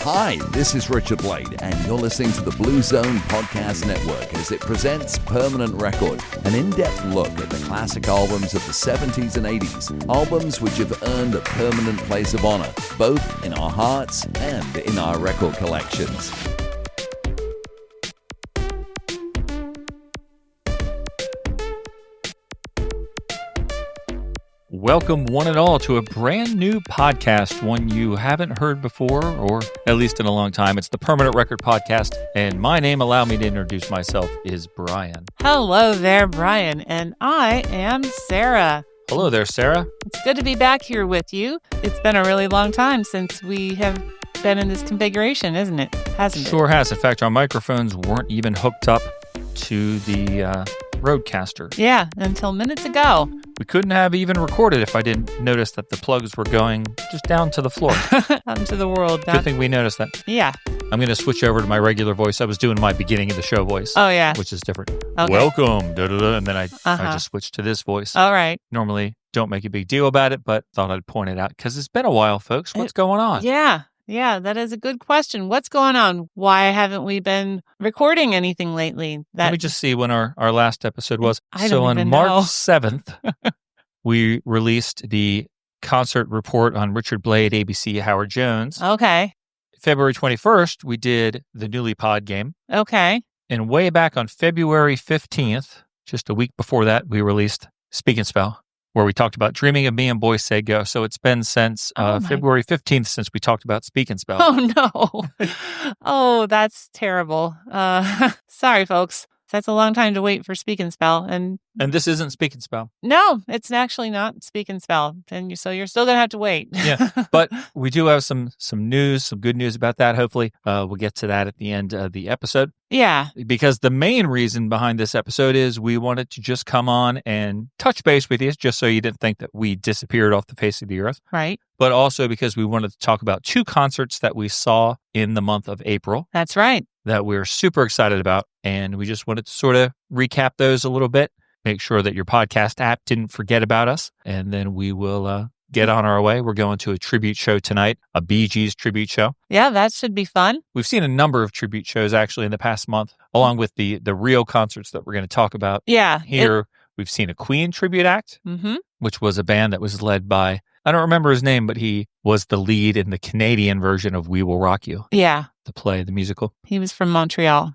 Hi, this is Richard Blade, and you're listening to the Blue Zone Podcast Network as it presents Permanent Record, an in-depth look at the classic albums of the 70s and 80s, albums which have earned a permanent place of honor, both in our hearts and in our record collections. Welcome, one and all, to a brand new podcast, one you haven't heard before, or at least in a long time. It's the Permanent Record Podcast, and my name, allow me to introduce myself, is Brian. Hello there, Brian, and I am Sarah. Hello there, Sarah. It's good to be back here with you. It's been a really long time since we have been in this configuration, isn't it? Hasn't it? Sure has. In fact, our microphones weren't even hooked up to the Roadcaster. Yeah, until minutes ago. We couldn't have even recorded if I didn't notice that the plugs were going just down to the floor. Out into the world. Good thing we noticed that. Yeah. I'm going to switch over to my regular voice. I was doing my beginning of the show voice. Oh, yeah. Which is different. Okay. Welcome. Da-da-da, and then I just switched to this voice. All right. Normally don't make a big deal about it, but thought I'd point it out because it's been a while, folks. What's going on? Yeah, that is a good question. What's going on? Why haven't we been recording anything lately? Let me just see when our last episode was. I so don't on even March know. 7th, we released the concert report on Richard Blade, ABC, Howard Jones. Okay. February 21st, we did the Newly Pod game. Okay. And way back on February 15th, just a week before that, we released Speak and Spell, where we talked about Dreaming of Me and Boys Say Go. So it's been since February 15th since we talked about Speak and Spell. Oh, no. Oh, that's terrible. Sorry, folks. That's a long time to wait for Speak and Spell. And this isn't Speak and Spell. No, it's actually not Speak and Spell. And so you're still going to have to wait. Yeah, but we do have some news, some good news about that. Hopefully, we'll get to that at the end of the episode. Yeah. Because the main reason behind this episode is we wanted to just come on and touch base with you, just so you didn't think that we disappeared off the face of the earth. Right. But also because we wanted to talk about two concerts that we saw in the month of April. That's right. That we're super excited about. And we just wanted to sort of recap those a little bit, make sure that your podcast app didn't forget about us. And then we will get on our way. We're going to a tribute show tonight, a Bee Gees tribute show. Yeah, that should be fun. We've seen a number of tribute shows actually in the past month, along with the real concerts that we're going to talk about. Yeah. Here, we've seen a Queen tribute act, which was a band that was led by, I don't remember his name, but he was the lead in the Canadian version of We Will Rock You. Yeah. The play, the musical. He was from Montreal.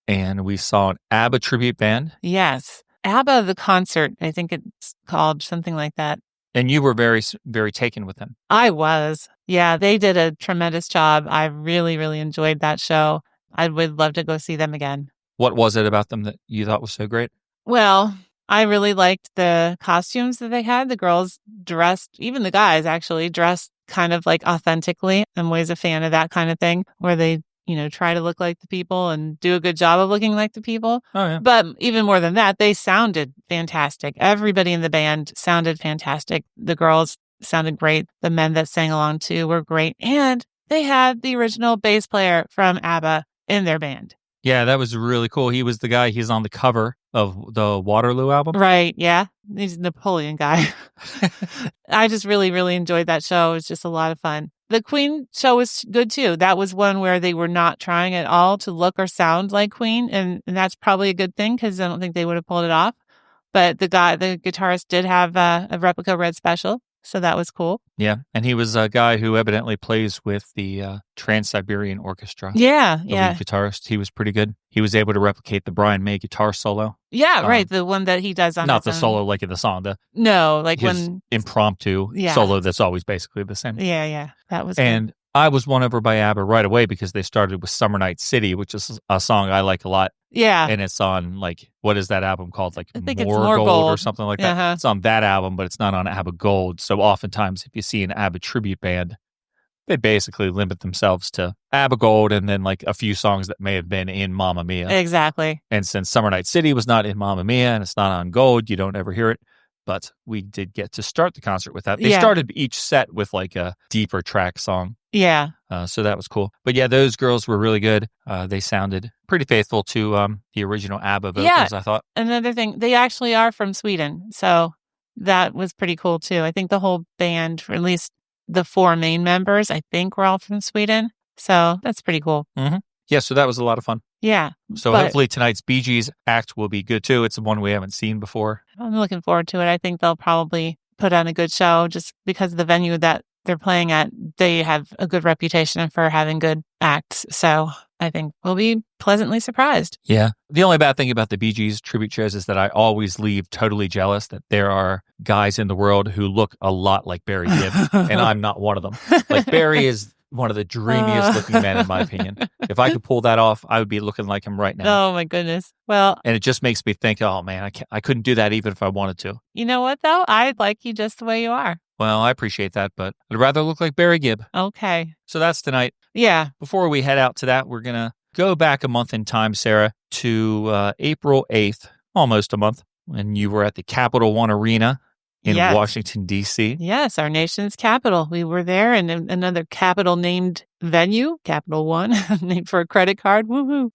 And we saw an ABBA tribute band. Yes. ABBA, the concert. I think it's called something like that. And you were very, very taken with them. I was. Yeah, they did a tremendous job. I really, really enjoyed that show. I would love to go see them again. What was it about them that you thought was so great? Well, I really liked the costumes that they had. The girls dressed, even the guys actually dressed kind of like authentically. I'm always a fan of that kind of thing where they, try to look like the people and do a good job of looking like the people. Oh, yeah. But even more than that, they sounded fantastic. Everybody in the band sounded fantastic. The girls sounded great. The men that sang along too were great. And they had the original bass player from ABBA in their band. Yeah, that was really cool. He was the guy, he's on the cover of the Waterloo album. Right, yeah. He's a Napoleon guy. I just really, really enjoyed that show. It was just a lot of fun. The Queen show was good too. That was one where they were not trying at all to look or sound like Queen. And that's probably a good thing because I don't think they would have pulled it off. But the guitarist did have a replica red special. So that was cool. Yeah. And he was a guy who evidently plays with the Trans-Siberian Orchestra. Yeah. The lead guitarist. He was pretty good. He was able to replicate the Brian May guitar solo. Yeah, right. The one that he does on not his the own. solo like in the song. No, like his when impromptu solo that's always basically the same. Yeah. That was And good. I was won over by ABBA right away because they started with Summer Night City, which is a song I like a lot. Yeah. And it's on, what is that album called? Like I think More, it's More Gold or something like that. Uh-huh. It's on that album, but it's not on ABBA Gold. So oftentimes if you see an ABBA tribute band, they basically limit themselves to ABBA Gold and then a few songs that may have been in Mamma Mia. Exactly. And since Summer Night City was not in Mamma Mia and it's not on Gold, you don't ever hear it. But we did get to start the concert with that. They started each set with a deeper track song. Yeah. So that was cool. But yeah, those girls were really good. They sounded pretty faithful to the original ABBA vocals, I thought. Another thing, they actually are from Sweden. So that was pretty cool too. I think the whole band, or at least the four main members, I think were all from Sweden. So that's pretty cool. Yeah, so that was a lot of fun. Yeah. So hopefully tonight's Bee Gees act will be good too. It's one we haven't seen before. I'm looking forward to it. I think they'll probably put on a good show just because of the venue that they're playing at. They have a good reputation for having good acts. So I think we'll be pleasantly surprised. Yeah. The only bad thing about the Bee Gees tribute shows is that I always leave totally jealous that there are guys in the world who look a lot like Barry Gibb, and I'm not one of them. Like Barry is one of the dreamiest looking men, in my opinion. If I could pull that off, I would be looking like him right now. Oh, my goodness. Well, and it just makes me think, oh, man, I couldn't do that even if I wanted to. You know what, though? I like you just the way you are. Well, I appreciate that, but I'd rather look like Barry Gibb. Okay. So that's tonight. Yeah. Before we head out to that, we're going to go back a month in time, Sarah, to April 8th, almost a month, when you were at the Capital One Arena in Washington, D.C. Yes, our nation's capital. We were there in another capital named venue, Capital One, named for a credit card. Woohoo.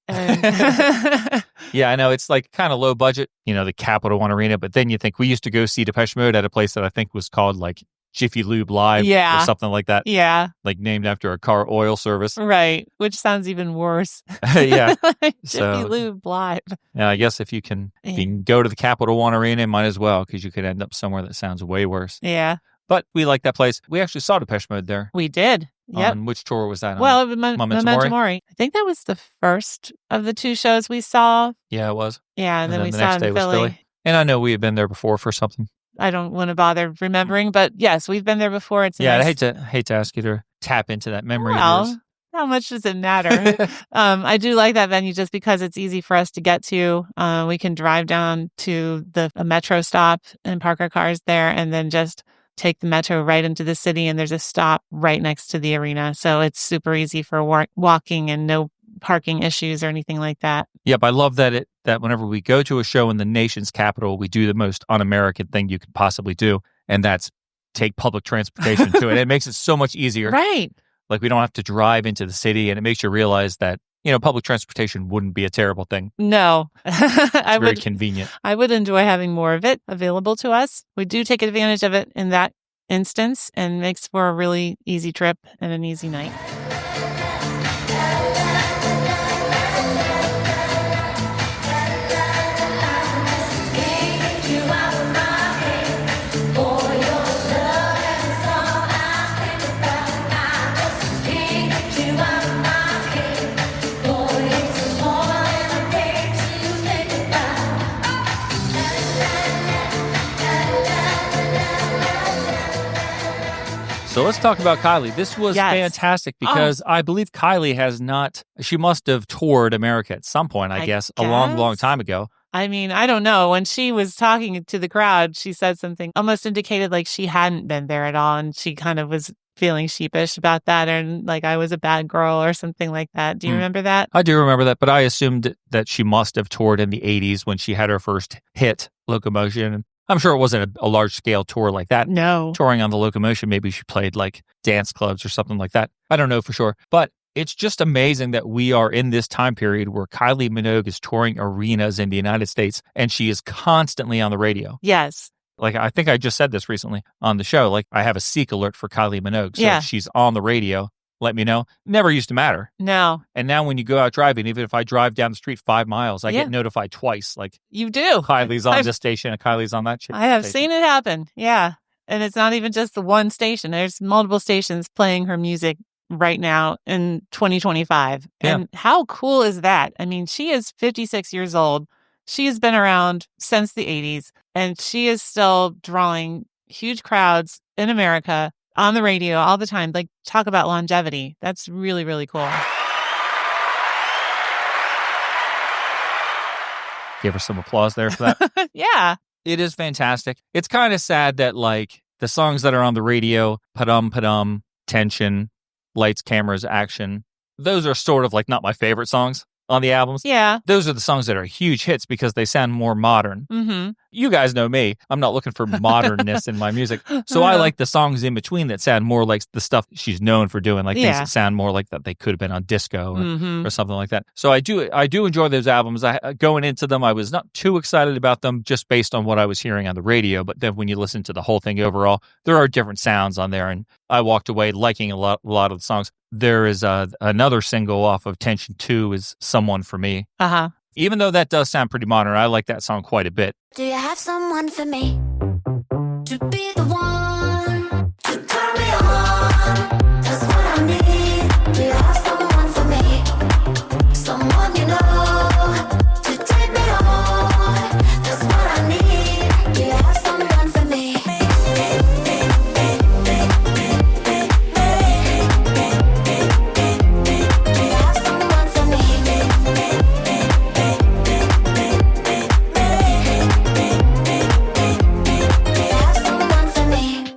Yeah, I know. It's like kind of low budget, the Capital One Arena. But then you think we used to go see Depeche Mode at a place that I think was called like Jiffy Lube Live or something like that. Yeah. Like named after a car oil service. Right. Which sounds even worse. Yeah. Jiffy Lube Live. Yeah, I guess if you can go to the Capital One Arena, might as well, because you could end up somewhere that sounds way worse. Yeah. But we like that place. We actually saw Depeche Mode there. We did. Yep. On which tour was that on? Well, Memento Mori. I think that was the first of the two shows we saw. Yeah, it was. Yeah, and then we the saw next in day Philly. was Philly. And I know we had been there before for something. I don't want to bother remembering, but yes, we've been there before. It's I hate to ask you to tap into that memory of yours. How much does it matter? I do like that venue just because it's easy for us to get to. We can drive down to a metro stop and park our cars there, and then just take the metro right into the city. And there's a stop right next to the arena, so it's super easy for walking and no parking issues or anything like that. Yep, I love that whenever we go to a show in the nation's capital, we do the most un-American thing you could possibly do, and that's take public transportation to it. It makes it so much easier. Right. Like we don't have to drive into the city, and it makes you realize that, public transportation wouldn't be a terrible thing. No. It's very convenient. I would enjoy having more of it available to us. We do take advantage of it in that instance, and makes for a really easy trip and an easy night. So let's talk about Kylie. This was fantastic because I believe Kylie she must have toured America at some point, I guess, a long, long time ago. I mean, I don't know. When she was talking to the crowd, she said something almost indicated like she hadn't been there at all. And she kind of was feeling sheepish about that, and like I was a bad girl or something like that. Do you remember that? I do remember that, but I assumed that she must have toured in the 80s when she had her first hit, Locomotion. I'm sure it wasn't a large-scale tour like that. No. Touring on the Locomotion, maybe she played like dance clubs or something like that. I don't know for sure. But it's just amazing that we are in this time period where Kylie Minogue is touring arenas in the United States, and she is constantly on the radio. Yes. Like, I think I just said this recently on the show. Like, I have a Seek alert for Kylie Minogue. So if she's on the radio, let me know. Never used to matter. No. And now when you go out driving, even if I drive down the street 5 miles, I get notified twice. Like, you do. Kylie's on this station and Kylie's on that station. I have seen it happen. Yeah. And it's not even just the one station. There's multiple stations playing her music right now in 2025. Yeah. And how cool is that? I mean, she is 56 years old. She has been around since the 80s, and she is still drawing huge crowds in America on the radio all the time. Like, talk about longevity. That's really, really cool. Give her some applause there for that. Yeah. It is fantastic. It's kind of sad that, like, the songs that are on the radio, Padum Padum, Tension, Lights, Cameras, Action, those are sort of like not my favorite songs on the albums. Yeah. Those are the songs that are huge hits because they sound more modern. Mm-hmm. You guys know me. I'm not looking for modernness in my music. So I like the songs in between that sound more like the stuff she's known for doing, like things that sound more like that they could have been on disco or something like that. So I do enjoy those albums. Going into them, I was not too excited about them just based on what I was hearing on the radio. But then when you listen to the whole thing overall, there are different sounds on there. And I walked away liking a lot of the songs. There is another single off of Tension 2 is Someone for Me. Uh-huh. Even though that does sound pretty modern, I like that song quite a bit. Do you have someone for me to be the one to turn me on? That's what I need. Do you have someone for me? Someone you know to take me on. That's what I need. Do you have someone for me?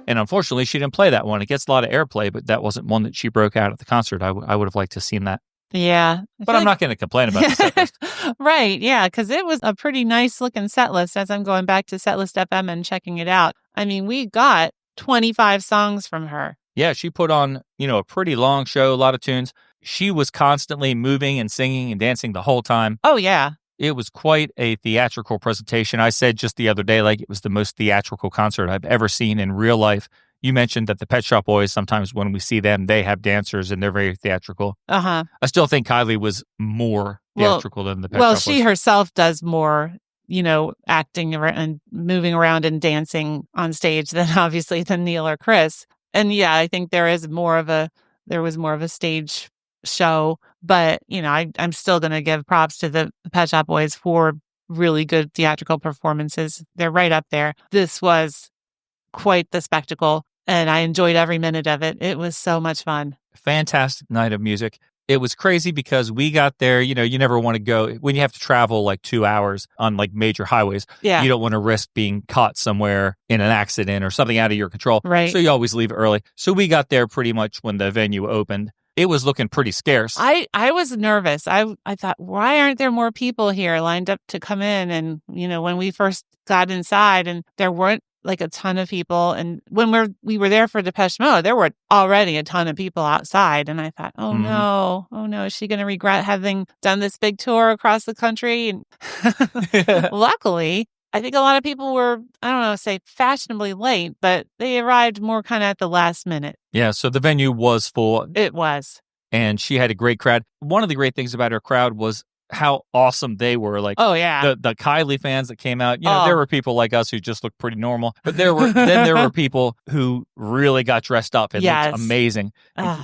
And unfortunately, she didn't play that one. It gets a lot of airplay, but that wasn't one that she broke out at the concert. I would have liked to have seen that. Yeah. But I'm not going to complain about the set list. Right. Yeah. Because it was a pretty nice looking set list as I'm going back to Setlist FM and checking it out. I mean, we got 25 songs from her. Yeah. She put on, a pretty long show, a lot of tunes. She was constantly moving and singing and dancing the whole time. Oh, yeah. It was quite a theatrical presentation. I said just the other day, like it was the most theatrical concert I've ever seen in real life. You mentioned that the Pet Shop Boys, sometimes when we see them, they have dancers and they're very theatrical. Uh-huh. I still think Kylie was more theatrical than the Pet Shop Boys. Well, she herself does more, acting and moving around and dancing on stage than Neil or Chris. And yeah, I think there was more of a stage show, but I'm still going to give props to the Pet Shop Boys for really good theatrical performances. They're right up there. This was quite the spectacle, and I enjoyed every minute of it. It was so much fun. Fantastic night of music. It was crazy because we got there, you never want to go when you have to travel like 2 hours on like major highways. Yeah. You don't want to risk being caught somewhere in an accident or something out of your control. Right. So you always leave early. So we got there pretty much when the venue opened. It was looking pretty scarce. I was nervous. I thought, why aren't there more people here lined up to come in? And, when we first got inside and there weren't like a ton of people. And when we were there for Depeche Mode, there were already a ton of people outside. And I thought, oh no, is she going to regret having done this big tour across the country? And luckily, I think a lot of people were, I don't know, say fashionably late, but they arrived more kind of at the last minute. Yeah, so the venue was full. It was. And she had a great crowd. One of the great things about her crowd was how awesome they were. Like, oh yeah, the Kylie fans that came out. There were people like us who just looked pretty normal, but there were people who really got dressed up and looked amazing,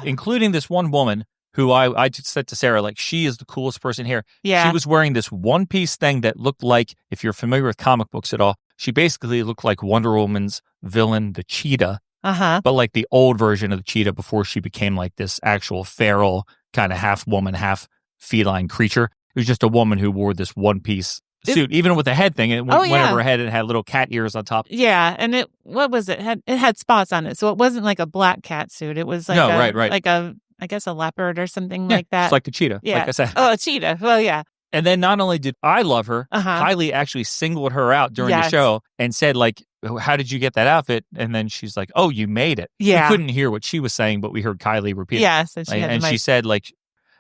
including this one woman who I just said to Sarah, like, she is the coolest person here. Yeah. She was wearing this one-piece thing that looked like, if you're familiar with comic books at all, she basically looked like Wonder Woman's villain, the cheetah. Uh-huh. But like the old version of the cheetah before she became like this actual feral, kind of half woman, half feline creature. It was just a woman who wore this one-piece suit, even with the head thing. It went over her head and had little cat ears on top. Yeah, and it had spots on it, so it wasn't like a black cat suit. It was like right. like I guess a leopard or something like that. It's like a cheetah, yeah. like I said. Oh, a cheetah. Well, yeah. And then not only did I love her, Kylie actually singled her out during the show and said, like, how did you get that outfit? And then she's like, oh, you made it. Yeah. We couldn't hear what she was saying, but we heard Kylie repeat it. Yeah. So she said, like,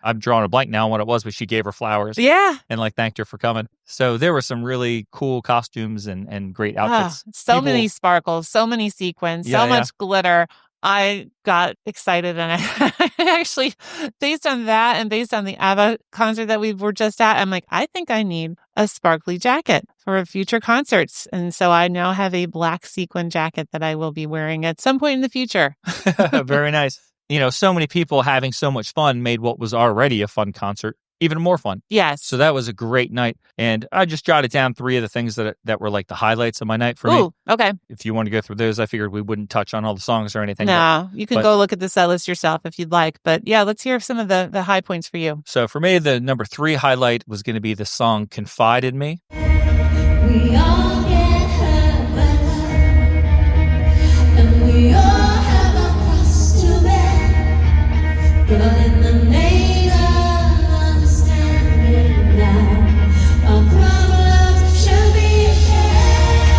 I'm drawing a blank now on what it was, but she gave her flowers. Yeah. And like thanked her for coming. So there were some really cool costumes and great outfits. Many sparkles, so many sequins, so much glitter. I got excited, and I actually, based on that and based on the ABBA concert that we were just at, I'm like, I think I need a sparkly jacket for future concerts. And so I now have a black sequin jacket that I will be wearing at some point in the future. Very nice. So many people having so much fun made what was already a fun concert even more fun. Yes. So that was a great night. And I just jotted down 3 of the things that were like the highlights of my night for me. Okay. If you want to go through those, I figured we wouldn't touch on all the songs or anything. No, you can go look at the set list yourself if you'd like. But yeah, let's hear some of the high points for you. So for me, the number 3 highlight was going to be the song Confide in Me. We all get hurt by love, and we all have a cross to bear. But in the name of understanding now, our problems should be shared.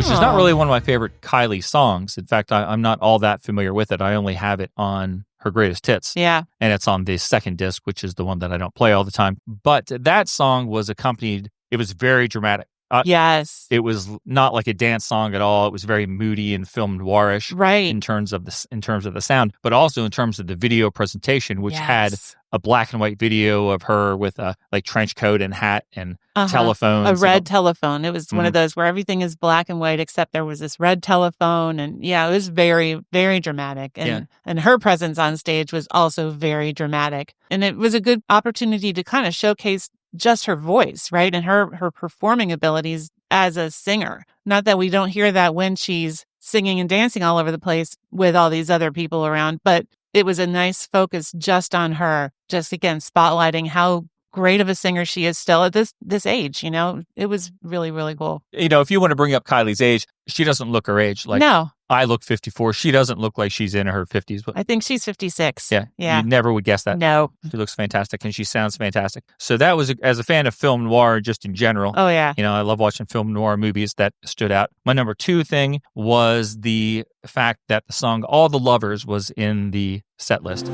which is not really one of my favorite Kylie songs. In fact, I'm not all that familiar with it. I only have it on her greatest hits. Yeah. And it's on the second disc, which is the one that I don't play all the time. But that song was accompanied, it was very dramatic. Yes. It was not like a dance song at all. It was very moody and film noirish, right, in terms of the sound, but also in terms of the video presentation, which had a black and white video of her with a like trench coat and hat and telephone, a red telephone. It was one of those where everything is black and white except there was this red telephone, and it was very, very dramatic. And her presence on stage was also very dramatic, and it was a good opportunity to kind of showcase just her voice, right? And her performing abilities as a singer. Not that we don't hear that when she's singing and dancing all over the place with all these other people around, but it was a nice focus just on her, just again, spotlighting how great of a singer she is still at this age, It was really, really cool. If you want to bring up Kylie's age, she doesn't look her age. Like, no. I look 54. She doesn't look like she's in her 50s. But I think she's 56. Yeah. You never would guess that. No. She looks fantastic and she sounds fantastic. So that was, as a fan of film noir just in general. Oh, yeah. I love watching film noir movies. That stood out. My number 2 thing was the fact that the song All the Lovers was in the set list.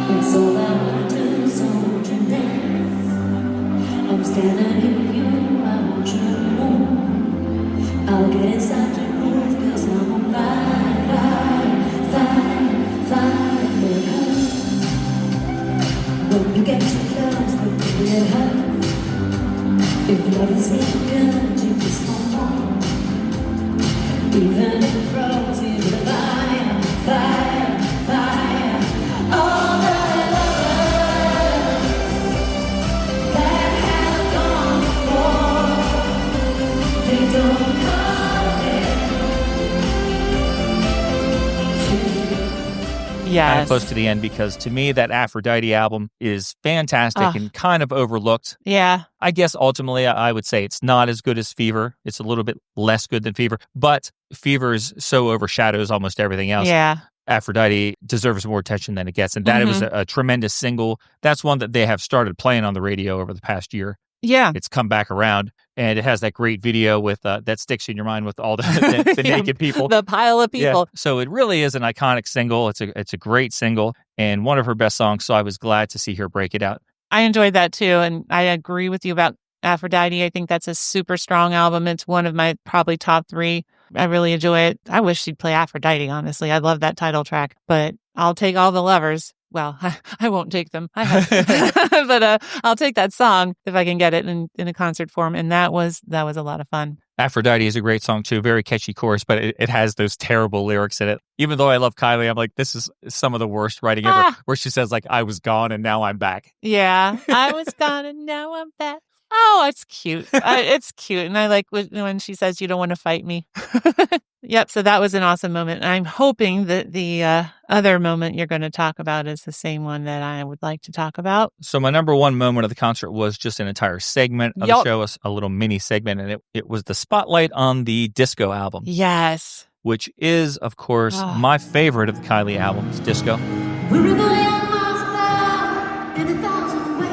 It's all I wanna do, so won't you dance? I'm standing here, you, I want you to move. I'll get inside your groove, 'cause I'm on fire with her. When you get too close, but you let her. If love is really good, you just want more. Even if it froze, you get fire. All the lovers that have gone before, they don't come in. Yes. Kind of close to the end, because to me, that Aphrodite album is fantastic and kind of overlooked. Yeah. I guess ultimately I would say it's not as good as Fever. It's a little bit less good than Fever, but Fever's so overshadows almost everything else. Yeah. Aphrodite deserves more attention than it gets. And that it was a tremendous single. That's one that they have started playing on the radio over the past year. Yeah. It's come back around, and it has that great video with that sticks in your mind with all the naked people. The pile of people. Yeah. So it really is an iconic single. It's a great single and one of her best songs. So I was glad to see her break it out. I enjoyed that too. And I agree with you about Aphrodite. I think that's a super strong album. It's one of my probably top 3. I really enjoy it. I wish she'd play Aphrodite, honestly. I love that title track, but I'll take All the Lovers. Well, I won't take them. I have, but I'll take that song if I can get it in a concert form. And that was a lot of fun. Aphrodite is a great song too. Very catchy chorus, but it has those terrible lyrics in it. Even though I love Kylie, I'm like, this is some of the worst writing ever, where she says like, I was gone and now I'm back. Yeah. I was gone and now I'm back. Oh, it's cute. It's cute. And I like when she says, you don't want to fight me. Yep. So that was an awesome moment. And I'm hoping that the other moment you're going to talk about is the same one that I would like to talk about. So my number 1 moment of the concert was just an entire segment of the show, a little mini segment. And it was the spotlight on the Disco album. Yes. Which is, of course, my favorite of the Kylie albums, Disco. We're rebellion master in 1,000 ways.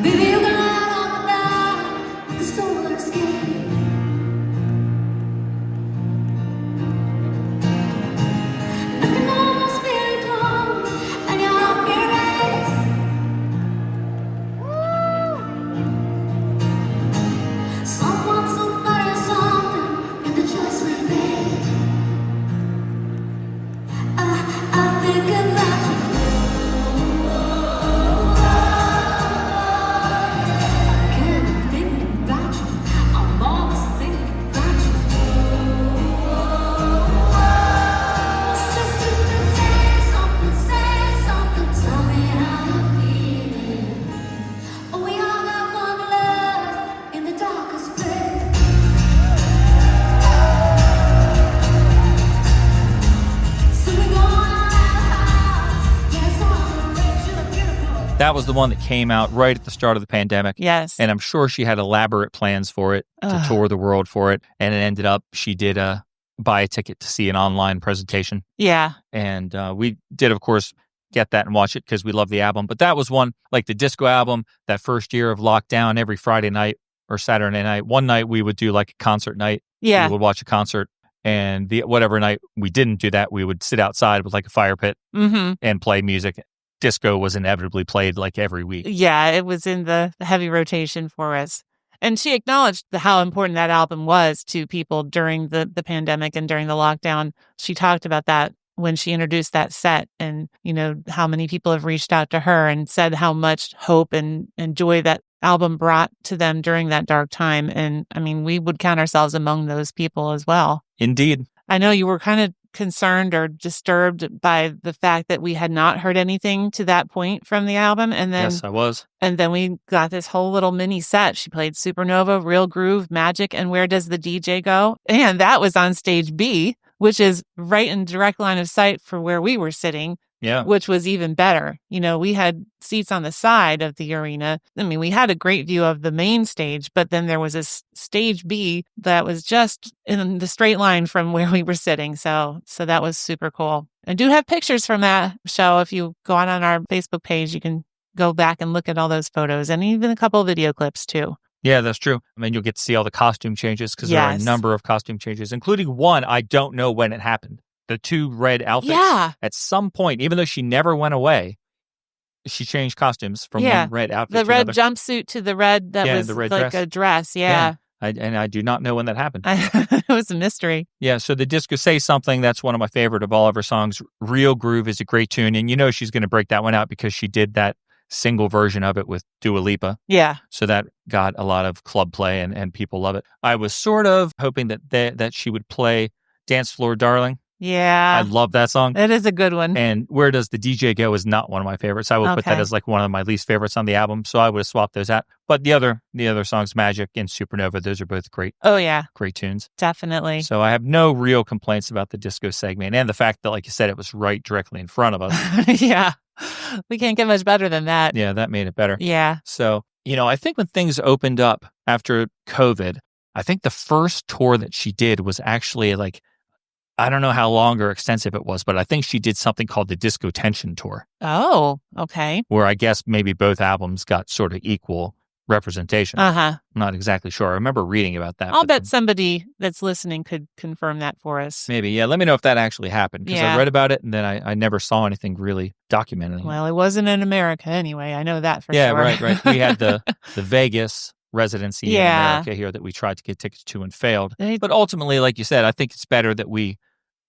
Baby, you can light up the night with the solar skin. Looking almost feeling cold, and your heart race. Someone, somebody, or something in the choice we made. I think about you. That was the one that came out right at the start of the pandemic. Yes. And I'm sure she had elaborate plans for it, to tour the world for it. And it ended up, she did buy a ticket to see an online presentation. Yeah. And we did, of course, get that and watch it because we love the album. But that was one, like the disco album, that first year of lockdown, every Friday night or Saturday night. One night we would do like a concert night. Yeah. We would watch a concert. And whatever night we didn't do that, we would sit outside with like a fire pit and play music. Disco was inevitably played like every week. Yeah, it was in the heavy rotation for us. And she acknowledged how important that album was to people during the pandemic and during the lockdown. She talked about that when she introduced that set and, how many people have reached out to her and said how much hope and joy that album brought to them during that dark time. And I mean, we would count ourselves among those people as well. Indeed. I know you were kind of concerned or disturbed by the fact that we had not heard anything to that point from the album. And then, yes, I was. And then we got this whole little mini set. She played Supernova, Real Groove, Magic, and Where Does the DJ Go? And that was on stage B, which is right in direct line of sight for where we were sitting. Yeah. Which was even better. We had seats on the side of the arena. I mean, we had a great view of the main stage, but then there was a stage B that was just in the straight line from where we were sitting. So that was super cool. I do have pictures from that show. If you go on our Facebook page, you can go back and look at all those photos and even a couple of video clips too. Yeah, that's true. I mean, you'll get to see all the costume changes because there are a number of costume changes, including one I don't know when it happened. The 2 red outfits. Yeah. At some point, even though she never went away, she changed costumes from one red outfit the to red another. jumpsuit to the red that was the red like dress. a dress. Yeah. I do not know when that happened. It was a mystery. Yeah, so the disco Say Something, that's one of my favorite of all of her songs. Real Groove is a great tune, and she's going to break that one out because she did that single version of it with Dua Lipa. Yeah. So that got a lot of club play, and people love it. I was sort of hoping that she would play Dance Floor Darling. Yeah. I love that song. It is a good one. And Where Does the DJ Go is not one of my favorites. I would put that as like one of my least favorites on the album. So I would have swapped those out. But the other songs, Magic and Supernova, those are both great. Oh, yeah. Great tunes. Definitely. So I have no real complaints about the disco segment and the fact that, like you said, it was right directly in front of us. Yeah. We can't get much better than that. Yeah, that made it better. Yeah. So, I think when things opened up after COVID, I think the first tour that she did was actually like, I don't know how long or extensive it was, but I think she did something called the Disco Tension Tour. Oh, okay. Where I guess maybe both albums got sort of equal representation. Uh-huh. I'm not exactly sure. I remember reading about that. I'll bet somebody that's listening could confirm that for us. Maybe, yeah. Let me know if that actually happened, because Yeah. I read about it and then I never saw anything really documenting it. Well, it wasn't in America anyway. I know that for Yeah, sure. right. We had the Vegas residency in America here that we tried to get tickets to and failed. But ultimately, like you said, I think it's better that we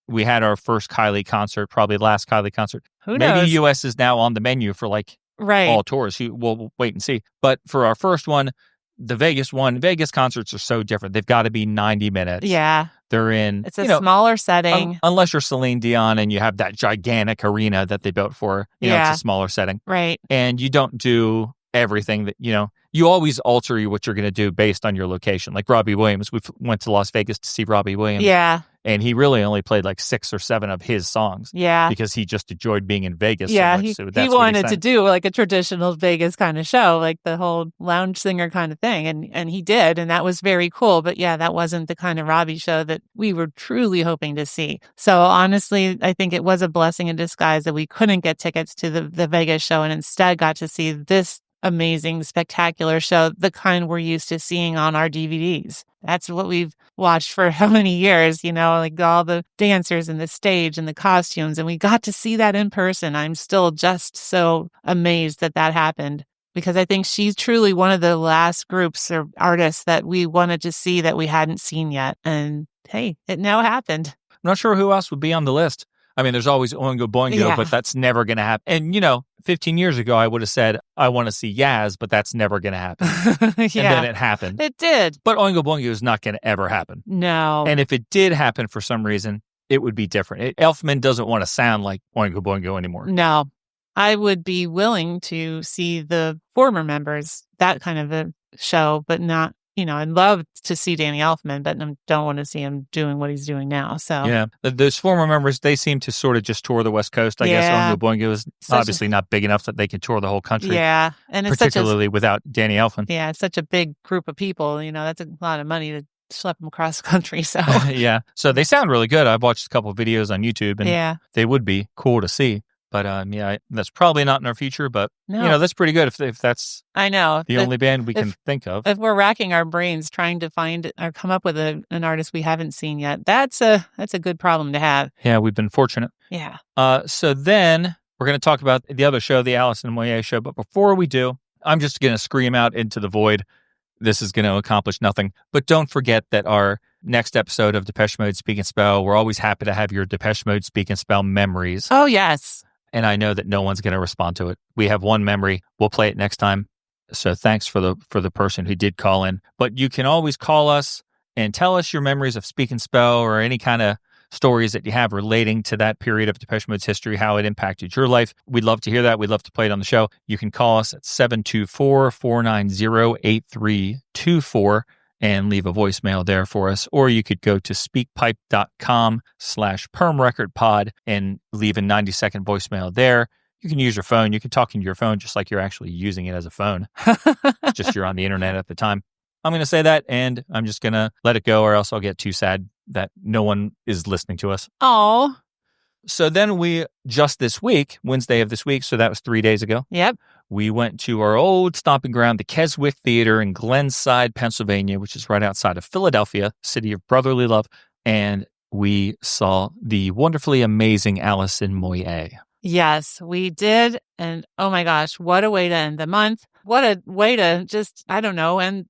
had our first Kylie concert, probably the last Kylie concert. Who knows? Maybe US is now on the menu for like all tours. We'll wait and see. But for our first one, the Vegas concerts are so different. They've got to be 90 minutes. Yeah. They're in... It's a smaller setting. Unless you're Celine Dion and you have that gigantic arena that they built for, it's a smaller setting. Right. And you don't do everything that, you always alter what you're going to do based on your location. Like Robbie Williams, we went to Las Vegas to see Robbie Williams. Yeah. And he really only played like 6 or 7 of his songs. Yeah. Because he just enjoyed being in Vegas Yeah, so much. So he wanted to do like a traditional Vegas kind of show, like the whole lounge singer kind of thing. And he did. And that was very cool. But yeah, that wasn't the kind of Robbie show that we were truly hoping to see. So honestly, I think it was a blessing in disguise that we couldn't get tickets to the Vegas show and instead got to see this amazing, spectacular show, the kind we're used to seeing on our DVDs. That's what we've watched for how many years, like all the dancers and the stage and the costumes. And we got to see that in person. I'm still just so amazed that happened because I think she's truly one of the last groups or artists that we wanted to see that we hadn't seen yet. And hey, it now happened. I'm not sure who else would be on the list. I mean, there's always Oingo Boingo, but that's never going to happen. And, 15 years ago, I would have said, I want to see Yaz, but that's never going to happen. And then it happened. It did. But Oingo Boingo is not going to ever happen. No. And if it did happen for some reason, it would be different. Elfman doesn't want to sound like Oingo Boingo anymore. No. I would be willing to see the former members, that kind of a show, but not, I'd love to see Danny Elfman, but I don't want to see him doing what he's doing now. So yeah, those former members, they seem to sort of just tour the West Coast. I guess Oingo Boingo is obviously not big enough that they can tour the whole country. Yeah, and it's particularly without Danny Elfman. Yeah, it's such a big group of people. That's a lot of money to schlep them across the country. So yeah, so they sound really good. I've watched a couple of videos on YouTube, and they would be cool to see. But that's probably not in our future, but No. that's pretty good if that's I know. the only band we can think of. If we're racking our brains trying to find or come up with an artist we haven't seen yet, that's a good problem to have. Yeah, we've been fortunate. Yeah. So then we're going to talk about the other show, the Alison Moyet show. But before we do, I'm just going to scream out into the void. This is going to accomplish nothing. But don't forget that our next episode of Depeche Mode Speak and Spell, we're always happy to have your Depeche Mode Speak and Spell memories. Oh, yes. And I know that no one's going to respond to it. We have one memory. We'll play it next time. So thanks for the person who did call in. But you can always call us and tell us your memories of Speak and Spell or any kind of stories that you have relating to that period of Depeche Mode's history, how it impacted your life. We'd love to hear that. We'd love to play it on the show. You can call us at 724-490-8324 and leave a voicemail there for us. Or you could go to speakpipe.com/permrecordpod and leave a 90-second voicemail there. You can use your phone. You can talk into your phone just like you're actually using it as a phone. Just you're on the internet at the time. I'm going to say that, and I'm just going to let it go, or else I'll get too sad that no one is listening to us. Oh. So then just this week, Wednesday of this week, so that was 3 days ago. Yep. We went to our old stomping ground, the Keswick Theatre in Glenside, Pennsylvania, which is right outside of Philadelphia, city of brotherly love. And we saw the wonderfully amazing Alison Moyet. Yes, we did. And oh my gosh, what a way to end the month. What a way to just, I don't know. And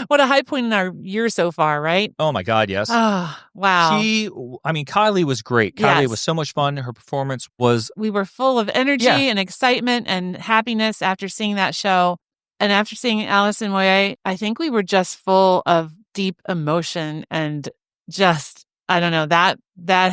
what a high point in our year so far, right? Oh my God, yes. Oh, wow. Kylie was great. Kylie was so much fun. Her performance was... We were full of energy and excitement and happiness after seeing that show. And after seeing Alison Moyet, I think we were just full of deep emotion and just, I don't know, that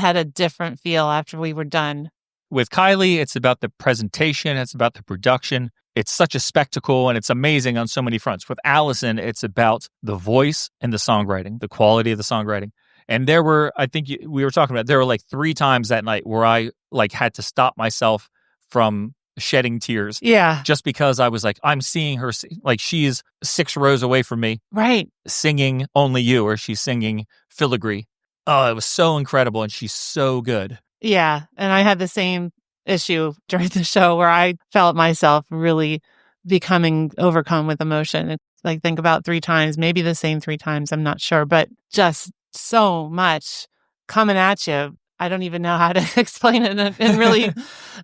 had a different feel after we were done. With Kylie, it's about the presentation. It's about the production. It's such a spectacle, and it's amazing on so many fronts. With Alison, it's about the voice and the songwriting, the quality of the songwriting. And there were, I think we were talking about, there were like 3 times that night where I had to stop myself from shedding tears. Yeah. Just because I was like, I'm seeing her, like she's 6 rows away from me. Right. Singing Only You, or she's singing Filigree. Oh, it was so incredible, and she's so good. Yeah. And I had the same issue during the show where I felt myself really becoming overcome with emotion. It's like, think about 3 times, maybe the same 3 times, I'm not sure, but just so much coming at you. I don't even know how to explain it in really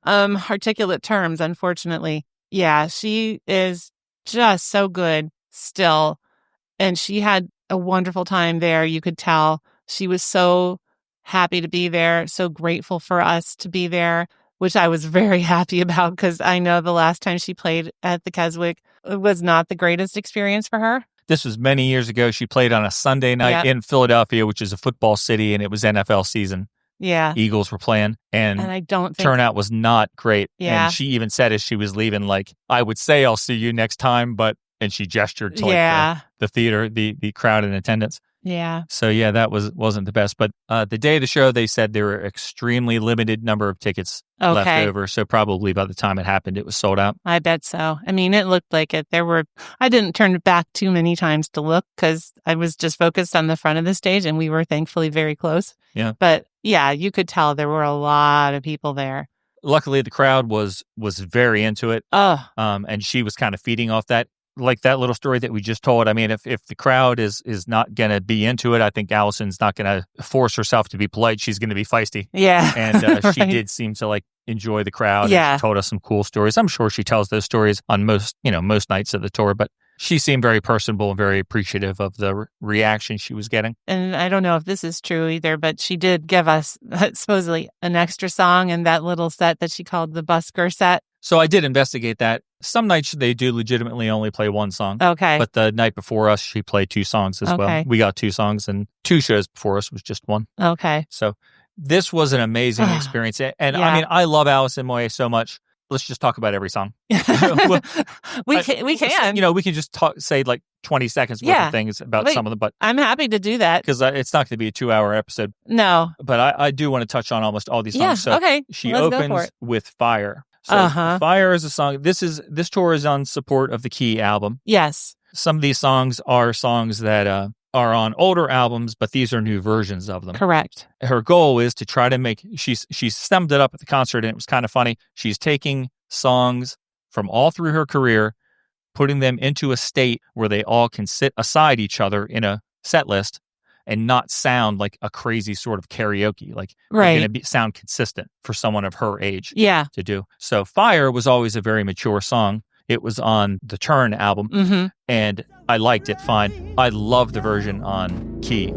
articulate terms, unfortunately. Yeah, she is just so good still. And she had a wonderful time there. You could tell she was so happy to be there, so grateful for us to be there, which I was very happy about because I know the last time she played at the Keswick, it was not the greatest experience for her. This was many years ago. She played on a Sunday night in Philadelphia, which is a football city, and it was NFL season. Yeah. Eagles were playing, and I don't think turnout was not great. Yeah. And she even said as she was leaving, like, I would say I'll see you next time, and she gestured to the theater, the crowd in attendance. Yeah. So yeah, that wasn't the best. But the day of the show, they said there were extremely limited number of tickets left over. So probably by the time it happened, it was sold out. I bet so. I mean, it looked like it. I didn't turn back too many times to look because I was just focused on the front of the stage, and we were thankfully very close. Yeah. But yeah, you could tell there were a lot of people there. Luckily, the crowd was very into it. Oh. And she was kind of feeding off that. Like that little story that we just told. I mean, if the crowd is not going to be into it, I think Alison's not going to force herself to be polite. She's going to be feisty. Yeah. And right. She did seem to enjoy the crowd. Yeah. And she told us some cool stories. I'm sure she tells those stories on most nights of the tour, but she seemed very personable and very appreciative of the reaction she was getting. And I don't know if this is true either, but she did give us supposedly an extra song in that little set that she called the busker set. So I did investigate that. Some nights they do legitimately only play 1 song. Okay. But the night before us, she played 2 songs as well. We got 2 songs, and 2 shows before us was just 1. Okay. So this was an amazing experience. And I mean, I love Alison Moyet so much. Let's just talk about every song. we can. We can just say 20 seconds worth of things about some of them. But I'm happy to do that. Because it's not going to be a 2-hour episode. No. But I do want to touch on almost all these songs. Yeah, So okay. She Let's opens with Fire. So Fire is a song. This tour is on support of the Key album. Yes. Some of these songs are songs that are on older albums, but these are new versions of them. Correct. Her goal is to try to make, she summed it up at the concert, and it was kind of funny. She's taking songs from all through her career, putting them into a state where they all can sit aside each other in a set list and not sound like a crazy sort of karaoke. Like, Right. they're going to sound consistent for someone of her age Yeah. to do. So Fire was always a very mature song. It was on the Turn album, Mm-hmm. and I liked it fine. I love the version on Key.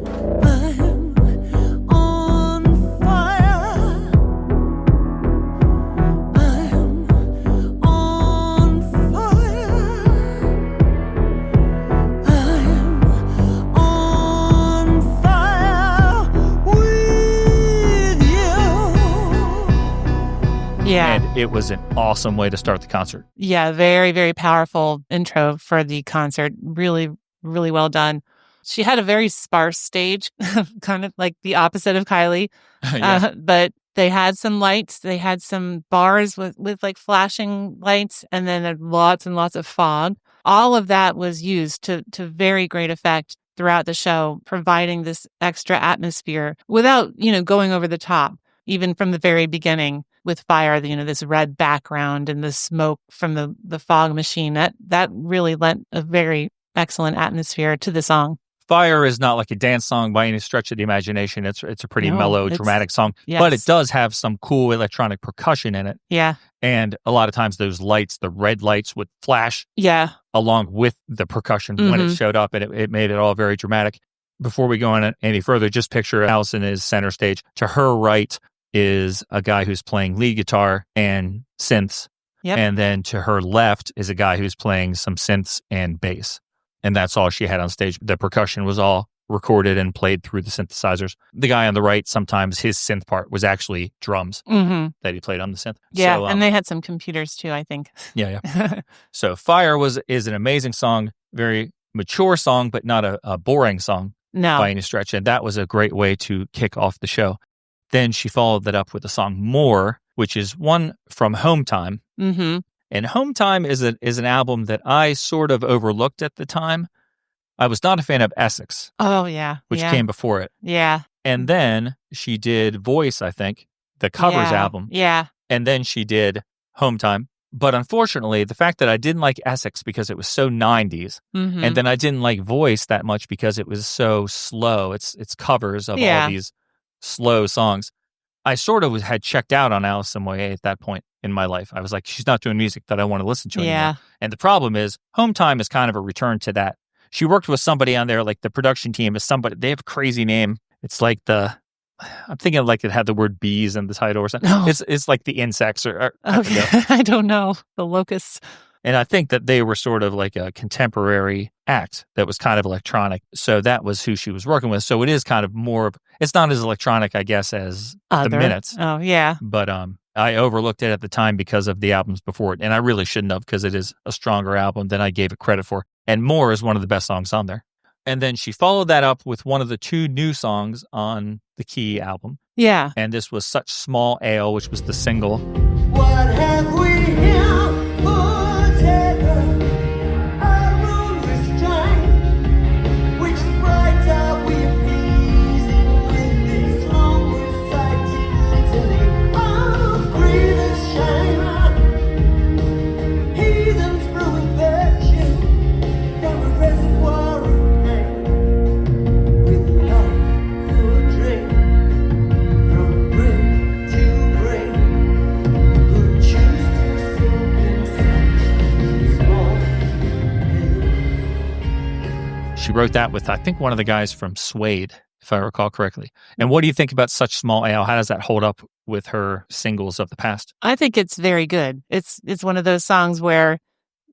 Yeah. And it was an awesome way to start the concert. Yeah, very, very powerful intro for the concert. Really, really well done. She had a very sparse stage, kind of like the opposite of Kylie. Yeah. But they had some lights. They had some bars with like flashing lights, and then lots and lots of fog. All of that was used to very great effect throughout the show, providing this extra atmosphere without, going over the top, even from the very beginning. With Fire, this red background and the smoke from the fog machine, that really lent a very excellent atmosphere to the song. Fire is not like a dance song by any stretch of the imagination. It's a pretty No, mellow, it's- dramatic song, yes. but it does have some cool electronic percussion in it. Yeah, And a lot of times those lights, the red lights, would flash yeah, along with the percussion when it Mhm. showed up, and it made it all very dramatic. Before we go on any further, just picture Alison is center stage. To her right is a guy who's playing lead guitar and synths. Yep. And then to her left is a guy who's playing some synths and bass. And that's all she had on stage. The percussion was all recorded and played through the synthesizers. The guy on the right, sometimes his synth part was actually drums hmm that he played on the synth. yeah, So, and they had some computers too, I think. yeah. So Fire is an amazing song, very mature song, but not a boring song No, by any stretch. And that was a great way to kick off the show. Then she followed that up with the song More, which is one from Home Time. hmm And Home Time is an album that I sort of overlooked at the time. I was not a fan of Essex, oh yeah, which yeah. came before it. yeah, And then she did Voice, I think, the covers yeah. album. Yeah, And then she did Home Time. But unfortunately, the fact that I didn't like Essex because it was so 90s, hmm and then I didn't like Voice that much because it was so slow. It's covers of Yeah. all these slow songs. I sort of had checked out on Alison Moyet at that point in my life. I was like, she's not doing music that I want to listen to Yeah. anymore. And the problem is, Home Time is kind of a return to that. She worked with somebody on there, like the production team is somebody, they have a crazy name. It's like I'm thinking like it had the word bees in the title or something. No. It's like the insects or I forget. Okay. I don't know. The locusts. And I think that they were sort of like a contemporary act that was kind of electronic. So that was who she was working with. So it is kind of more of, it's not as electronic, I guess, as Other. the Minutes. Oh yeah. But I overlooked it at the time because of the albums before it. And I really shouldn't have, because it is a stronger album than I gave it credit for. And More is one of the best songs on there. And then she followed that up with one of the two new songs on the Key album. Yeah. And this was Such Small Ale, which was the single. What have we here? Whatever our own restraint, which bright are we appeasing with this homeward sighted litany of grievous shame? Heathens brewing virtue from a reservoir of pain, with enough for a drink from brim to brim. Who choose to soak in such small ale? She wrote that with, I think, one of the guys from Suede, if I recall correctly. And what do you think about Such Small Ale? How does that hold up with her singles of the past? I think it's very good. It's one of those songs where,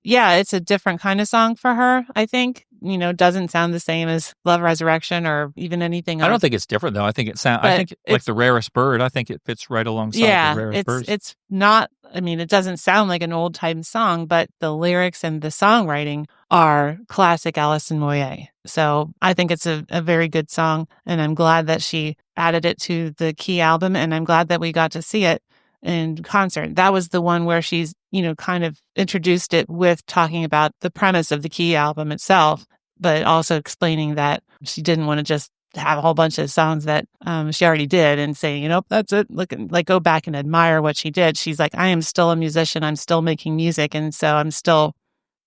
yeah, it's a different kind of song for her, I think. Doesn't sound the same as Love Resurrection or even anything else. I don't think it's different, though. I think I But think like it's- The Rarest Bird, I think it fits right alongside yeah, The Rarest Birds. it's not, it doesn't sound like an old time song, but the lyrics and the songwriting are classic Alison Moyet. So I think it's a very good song, and I'm glad that she added it to the Key album, and I'm glad that we got to see it in concert. That was the one where she's, kind of introduced it with talking about the premise of the Key album itself. but also explaining that she didn't want to just have a whole bunch of songs that she already did and saying, that's it. Look, like go back and admire what she did. She's like, I am still a musician. I'm still making music. And so I'm still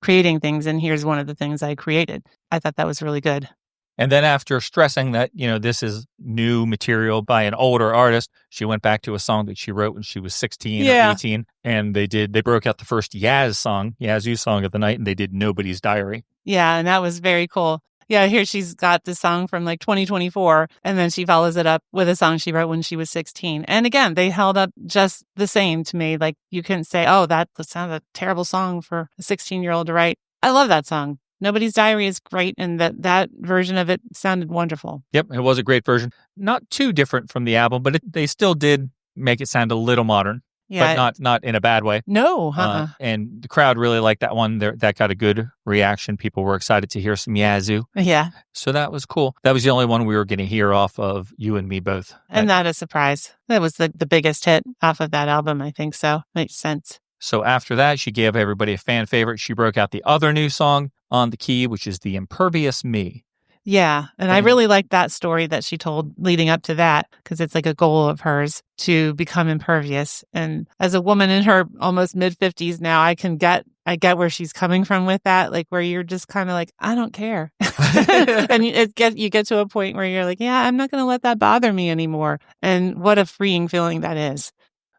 creating things. And here's one of the things I created. I thought that was really good. And then after stressing that, this is new material by an older artist, she went back to a song that she wrote when she was 16 or 18. And they broke out the first Yazoo song of the night, and they did Nobody's Diary. Yeah, and that was very cool. Yeah, here she's got this song from like 2024, and then she follows it up with a song she wrote when she was 16. And again, they held up just the same to me. Like you couldn't say, oh, that sounds a terrible song for a 16-year-old to write. I love that song. Nobody's Diary is great, and that version of it sounded wonderful. Yep, it was a great version. Not too different from the album, but they still did make it sound a little modern, but not in a bad way. No, and the crowd really liked that one. That got a good reaction. People were excited to hear some Yazoo. Yeah. So that was cool. That was the only one we were going to hear off of You and Me Both. And not a surprise. That was the biggest hit off of that album, I think so. Makes sense. So after that, she gave everybody a fan favorite. She broke out the other new song on the key, which is The Impervious Me. Yeah. And I really liked that story that she told leading up to that, because it's like a goal of hers to become impervious. And as a woman in her almost mid-50s now, I get where she's coming from with that, like where you're just kind of like, I don't care. And you get to a point where you're like, yeah, I'm not going to let that bother me anymore. And what a freeing feeling that is.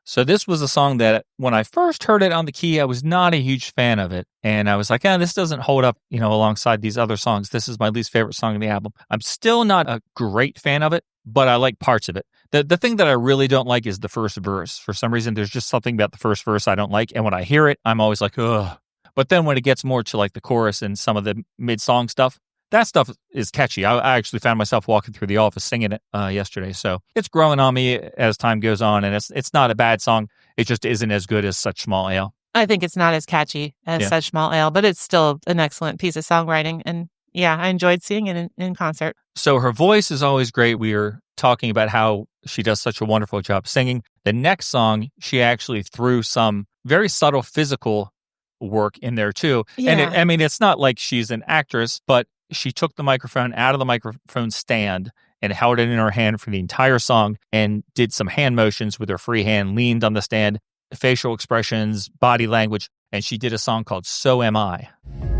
So this was a song that when I first heard it on the key, I was not a huge fan of it. And I was like, this doesn't hold up, alongside these other songs. This is my least favorite song in the album. I'm still not a great fan of it, but I like parts of it. The thing that I really don't like is the first verse. For some reason, there's just something about the first verse I don't like. And when I hear it, I'm always like, ugh. But then when it gets more to like the chorus and some of the mid-song stuff, that stuff is catchy. I actually found myself walking through the office singing it yesterday. So it's growing on me as time goes on, and it's not a bad song. It just isn't as good as Such Small Ale. I think it's not as catchy as Such Small Ale, but it's still an excellent piece of songwriting. And yeah, I enjoyed seeing it in concert. So her voice is always great. We were talking about how she does such a wonderful job singing. The next song, she actually threw some very subtle physical work in there too. Yeah. And it's not like she's an actress, but she took the microphone out of the microphone stand and held it in her hand for the entire song and did some hand motions with her free hand, leaned on the stand, facial expressions, body language, and she did a song called So Am I.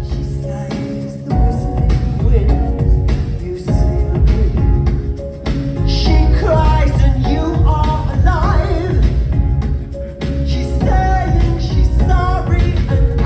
She sighs the whistling wind, you sail away. She cries and you are alive. She's saying she's sorry and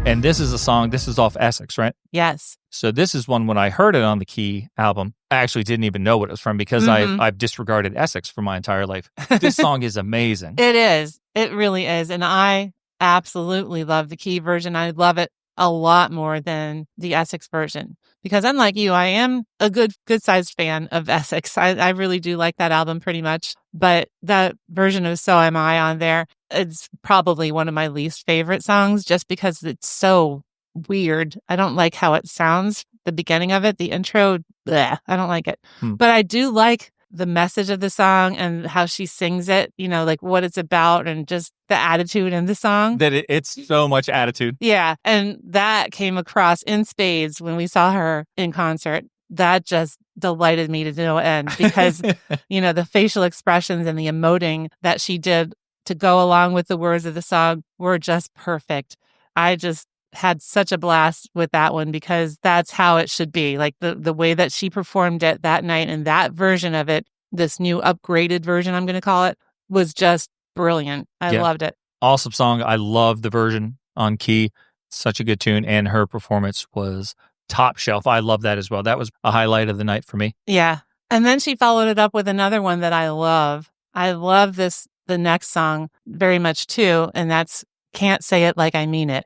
And this is a song, this is off Essex, right? Yes. So this is one, when I heard it on the Key album, I actually didn't even know what it was from because I've disregarded Essex for my entire life. This song is amazing. It is. It really is. And I absolutely love the Key version. I love it a lot more than the Essex version because unlike you, I am a good-sized fan of Essex. I really do like that album pretty much. But that version of So Am I on there, it's probably one of my least favorite songs just because it's so weird. I don't like how it sounds, the beginning of it, the intro, bleh, I don't like it. But I do like the message of the song and how she sings it, like what it's about and just the attitude in the song. That it's so much attitude. Yeah. And that came across in spades when we saw her in concert. That just delighted me to no end because, the facial expressions and the emoting that she did to go along with the words of the song were just perfect. I just had such a blast with that one because that's how it should be. Like the way that she performed it that night and that version of it, this new upgraded version, I'm going to call it, was just brilliant. I loved it. Awesome song. I love the version on Key. Such a good tune. And her performance was top shelf. I love that as well. That was a highlight of the night for me. Yeah. And then she followed it up with another one that I love. I love the next song very much too. And that's Can't Say It Like I Mean It.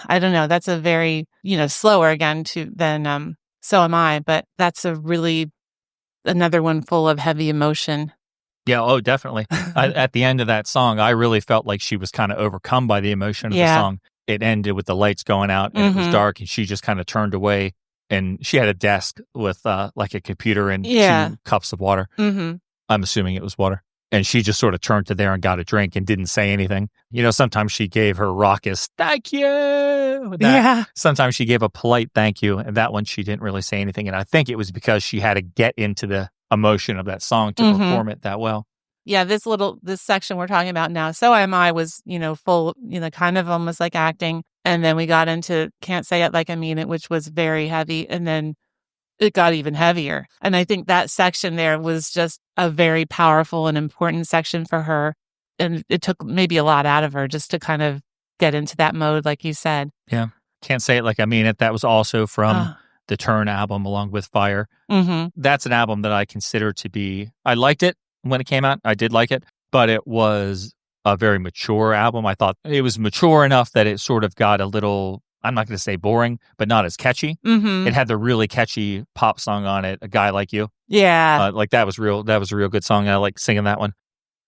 I don't know. That's a very, slower again than So Am I, but that's another one full of heavy emotion. Yeah, oh, definitely. At the end of that song, I really felt like she was kind of overcome by the emotion of the song. it ended with the lights going out and it was Mhm. dark and she just kind of turned away, and she had a desk with like a computer and Yeah. 2 cups of water. Mm-hmm. I'm assuming it was water. And she just sort of turned to there and got a drink and didn't say anything. You know, sometimes she gave her raucous thank you. Yeah. Sometimes she gave a polite thank you. And that one, she didn't really say anything. And I think it was because she had to get into the emotion of that song to Mhm. perform it that well. Yeah, this section we're talking about now, So Am I, was, full, kind of almost like acting. And then we got into Can't Say It Like I Mean It, which was very heavy. And then it got even heavier. And I think that section there was just a very powerful and important section for her. And it took maybe a lot out of her just to kind of get into that mode, like you said. Yeah. Can't Say It Like I Mean It. That was also from Ah. the Turn album along with Fire. Mm-hmm. That's an album that I consider to be, I liked it when it came out. I did like it, but it was a very mature album. I thought it was mature enough that it sort of got a little, I'm not going to say boring, but not as catchy. Mm-hmm. It had the really catchy pop song on it, A Guy Like You. Yeah. Like that was a real good song. I like singing that one.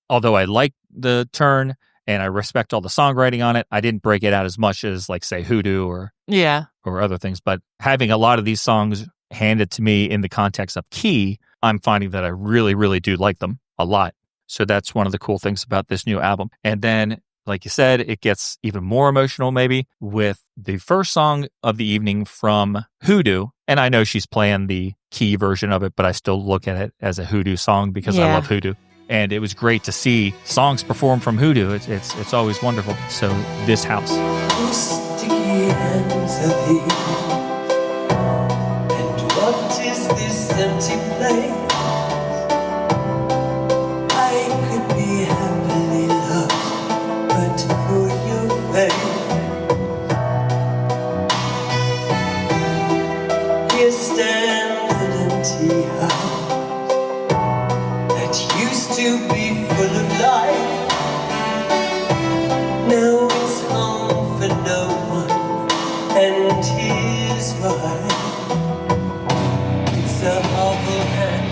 Although I like the Turn and I respect all the songwriting on it, I didn't break it out as much as like say Hoodoo or Yeah. other things. But having a lot of these songs handed to me in the context of key, I'm finding that I really, really do like them a lot. So that's one of the cool things about this new album. And then, like you said, it gets even more emotional maybe with the first song of the evening from Hoodoo. And I know she's playing the key version of it, but I still look at it as a Hoodoo song because I Yeah. love Hoodoo. And it was great to see songs performed from Hoodoo. It's always wonderful. So This House. Sticky hands of these, and what is this empty place? I could be happily loved, but for your face. Here stands an empty house that used to be full of life. Now it's home for no one, and here's why. It's a awful hand.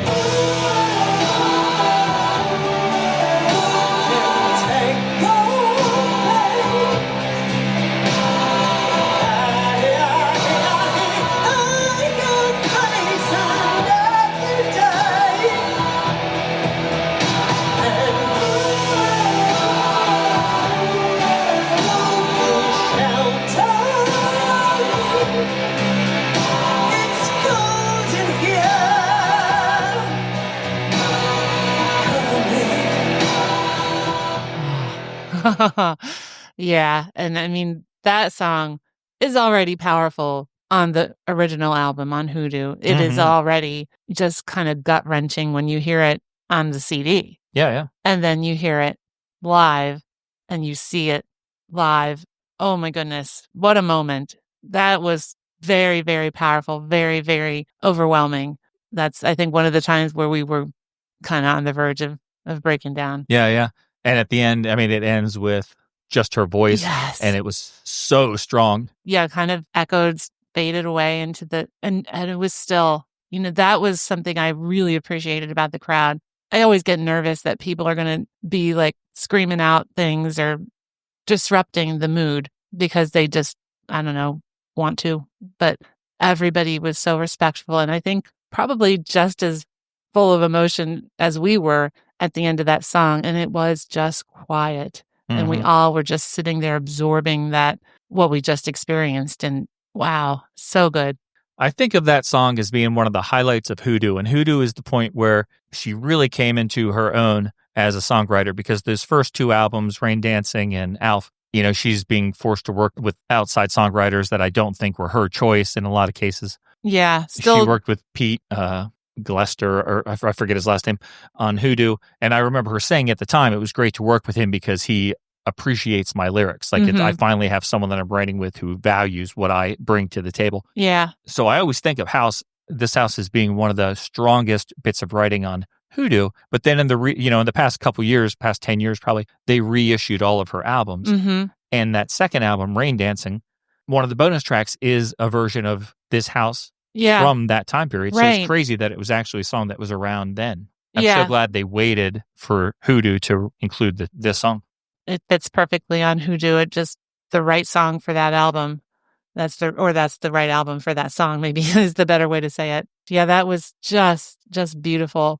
Yeah. And I mean, that song is already powerful on the original album on Hoodoo. It is Mhm. already just kind of gut wrenching when you hear it on the CD. Yeah. And then you hear it live and you see it live. Oh my goodness. What a moment. That was very, very powerful, very, very overwhelming. That's, I think, one of the times where we were kind of on the verge of breaking down. Yeah. And at the end, I mean, it ends with just her voice. Yes. And it was so strong. Yeah, kind of echoed, faded away into the, and it was still, that was something I really appreciated about the crowd. I always get nervous that people are going to be like screaming out things or disrupting the mood because they just, I don't know, want to. But everybody was so respectful. And I think probably just as full of emotion as we were at the end of that song. And it was just quiet. And we Mhm. all were just sitting there absorbing that, what we just experienced. And wow, so good. I think of that song as being one of the highlights of Hoodoo. And Hoodoo is the point where she really came into her own as a songwriter, because those first 2 albums, Rain Dancing and Alf, she's being forced to work with outside songwriters that I don't think were her choice in a lot of cases. Yeah, She still, worked with Pete Glester, or I forget his last name, on Hoodoo. And I remember her saying at the time, it was great to work with him because he appreciates my lyrics. Like I finally have someone that I'm writing with who values what I bring to the table. yeah, So I always think of This House as being one of the strongest bits of writing on Hoodoo. But then in the in the past couple years, past 10 years probably, they reissued all of her albums. mm-hmm. And that second album, Rain Dancing, one of the bonus tracks is a version of This House Yeah, from that time period. So Right. it's crazy that it was actually a song that was around then. I'm Yeah. so glad they waited for Hoodoo to include this song. it fits perfectly on Hoodoo. It just the right song for that album. That's the right album for that song, maybe is the better way to say it. Yeah, that was just beautiful.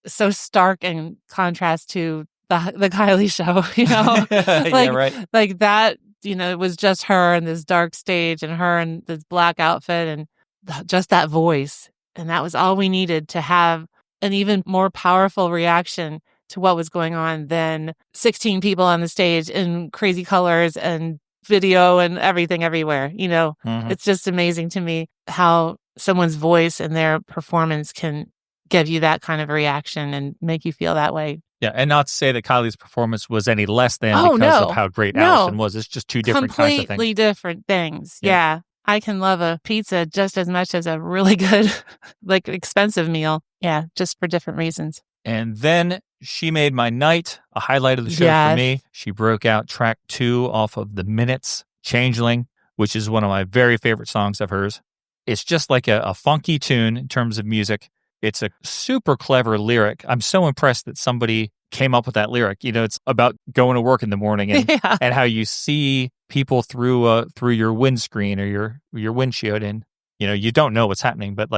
So stark in contrast to the Kylie show, Yeah, right. like that, it was just her and this dark stage and her in this black outfit and just that voice. And that was all we needed to have an even more powerful reaction to what was going on than 16 people on the stage in crazy colors and video and everything everywhere. It's just amazing to me how someone's voice and their performance can give you that kind of reaction and make you feel that way. Yeah, and not to say that Kylie's performance was any less than because no. of how great No. Alison was. It's just two different kinds of things. Completely different things. Yeah. I can love a pizza just as much as a really good, expensive meal. Yeah, just for different reasons. And then She Made My Night, a highlight of the show for me. She broke out track 2 off of The Minutes, Changeling, which is one of my very favorite songs of hers. It's just like a funky tune in terms of music. It's a super clever lyric. I'm so impressed that somebody came up with that lyric. It's about going to work in the morning and, and how you see people through your windscreen or your windshield, and you don't know what's happening, but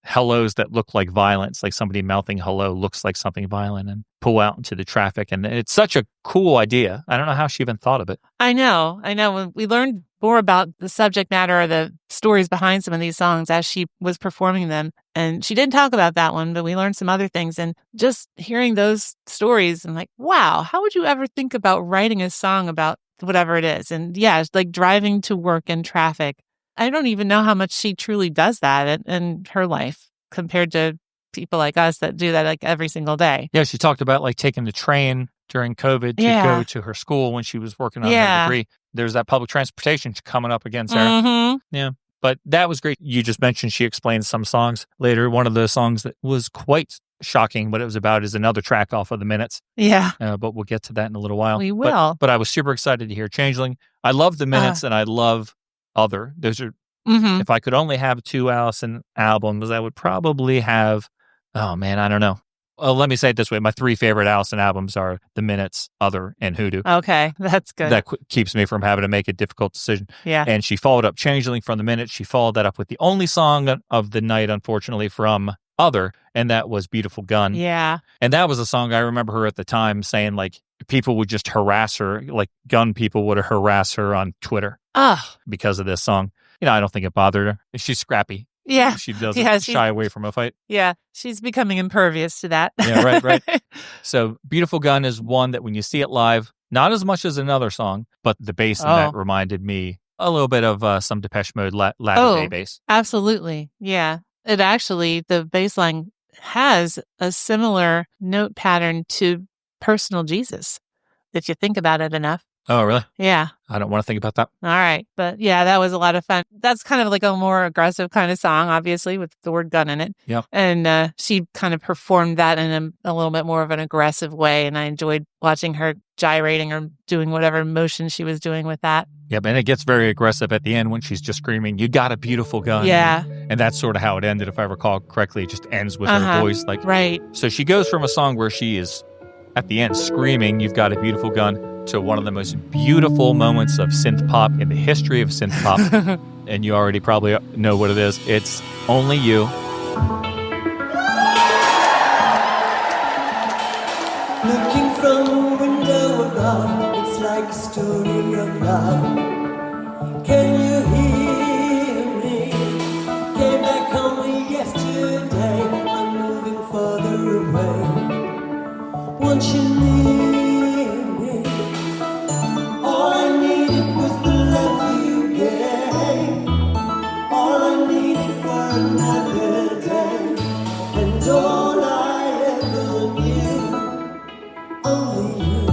hellos that look like violence, like somebody mouthing hello looks like something violent, and pull out into the traffic. And it's such a cool idea. I don't know how she even thought of it. I know. When we learned more about the subject matter or the stories behind some of these songs as she was performing them. And she didn't talk about that one, but we learned some other things. And just hearing those stories, I'm like, wow, how would you ever think about writing a song about whatever it is? And yeah, it's like driving to work in traffic. I don't even know how much she truly does that in her life compared to people like us that do that every single day. Yeah, she talked about taking the train during COVID to go to her school when she was working on her degree. There's that public transportation coming up again, Sarah. Yeah, but that was great. You just mentioned she explained some songs later. One of the songs that was quite shocking what it was about is another track off of The Minutes. Yeah. But we'll get to that in a little while. We will. But I was super excited to hear Changeling. I love The Minutes and I love Other. Those are, if I could only have 2 Alison albums, I would probably have, I don't know. Well, let me say it this way. My 3 favorite Alison albums are The Minutes, Other, and Hoodoo. Okay, that's good. That keeps me from having to make a difficult decision. Yeah. And she followed up Changeling from The Minutes. She followed that up with the only song of the night, unfortunately, from Other, and that was Beautiful Gun. Yeah. And that was a song I remember her at the time saying, people would just harass her, gun people would harass her on Twitter because of this song. I don't think it bothered her. She's scrappy. Yeah. She doesn't shy away from a fight. Yeah. She's becoming impervious to that. Yeah, right. So Beautiful Gun is one that when you see it live, not as much as another song, but the bass in that reminded me a little bit of some Depeche Mode latter-day bass. Absolutely. Yeah. It actually, the bass line has a similar note pattern to Personal Jesus, if you think about it enough. Oh, really? Yeah. I don't want to think about that. All right. But yeah, that was a lot of fun. That's kind of a more aggressive kind of song, obviously, with the word gun in it. Yeah. And she kind of performed that in a little bit more of an aggressive way. And I enjoyed watching her gyrating or doing whatever motion she was doing with that. Yep. And it gets very aggressive at the end when she's just screaming, "You got a beautiful gun." Yeah. And that's sort of how it ended, if I recall correctly. It just ends with her voice. Right. So she goes from a song where she is at the end screaming, "You've got a beautiful gun," to one of the most beautiful moments of synth pop in the history of synth pop. And you already probably know what it is. It's Only You. Looking from a window above, it's like a story of love. Can you hear me? Came back only yesterday. I'm moving further away. Once you near me, all I needed was the love you gave. All I needed for another day, and all I ever knew. Only you.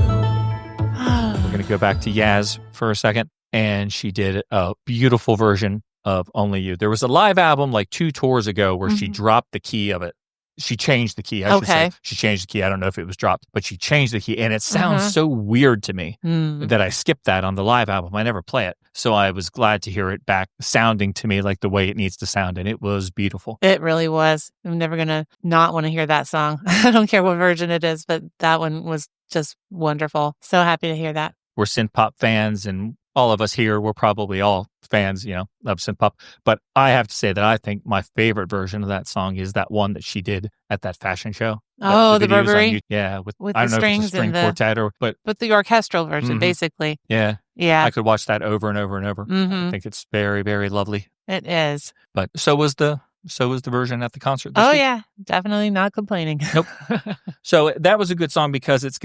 We're going to go back to Yaz for a second. And she did a beautiful version of Only You. There was a live album 2 tours ago where she dropped the key of it. She changed the key, I should say. She changed the key. I don't know if it was dropped, but she changed the key. And it sounds so weird to me that I skipped that on the live album. I never play it. So I was glad to hear it back sounding to me like the way it needs to sound. And it was beautiful. It really was. I'm never going to not want to hear that song. I don't care what version it is, but that one was just wonderful. So happy to hear that. We're synth pop fans, and all of us here, we're probably all fans, of synth pop. But I have to say that I think my favorite version of that song is that one that she did at that fashion show. Oh, the videos on Burberry? Yeah, With I the don't know if strings it's a string and the- quartet but But the orchestral version, Mhm. basically. yeah, Yeah, I could watch that over and over and over. I Mhm. think it's very, very lovely. it is. But so was the version at the concert this Oh, week. yeah. Definitely not complaining. Nope. So that was a good song because it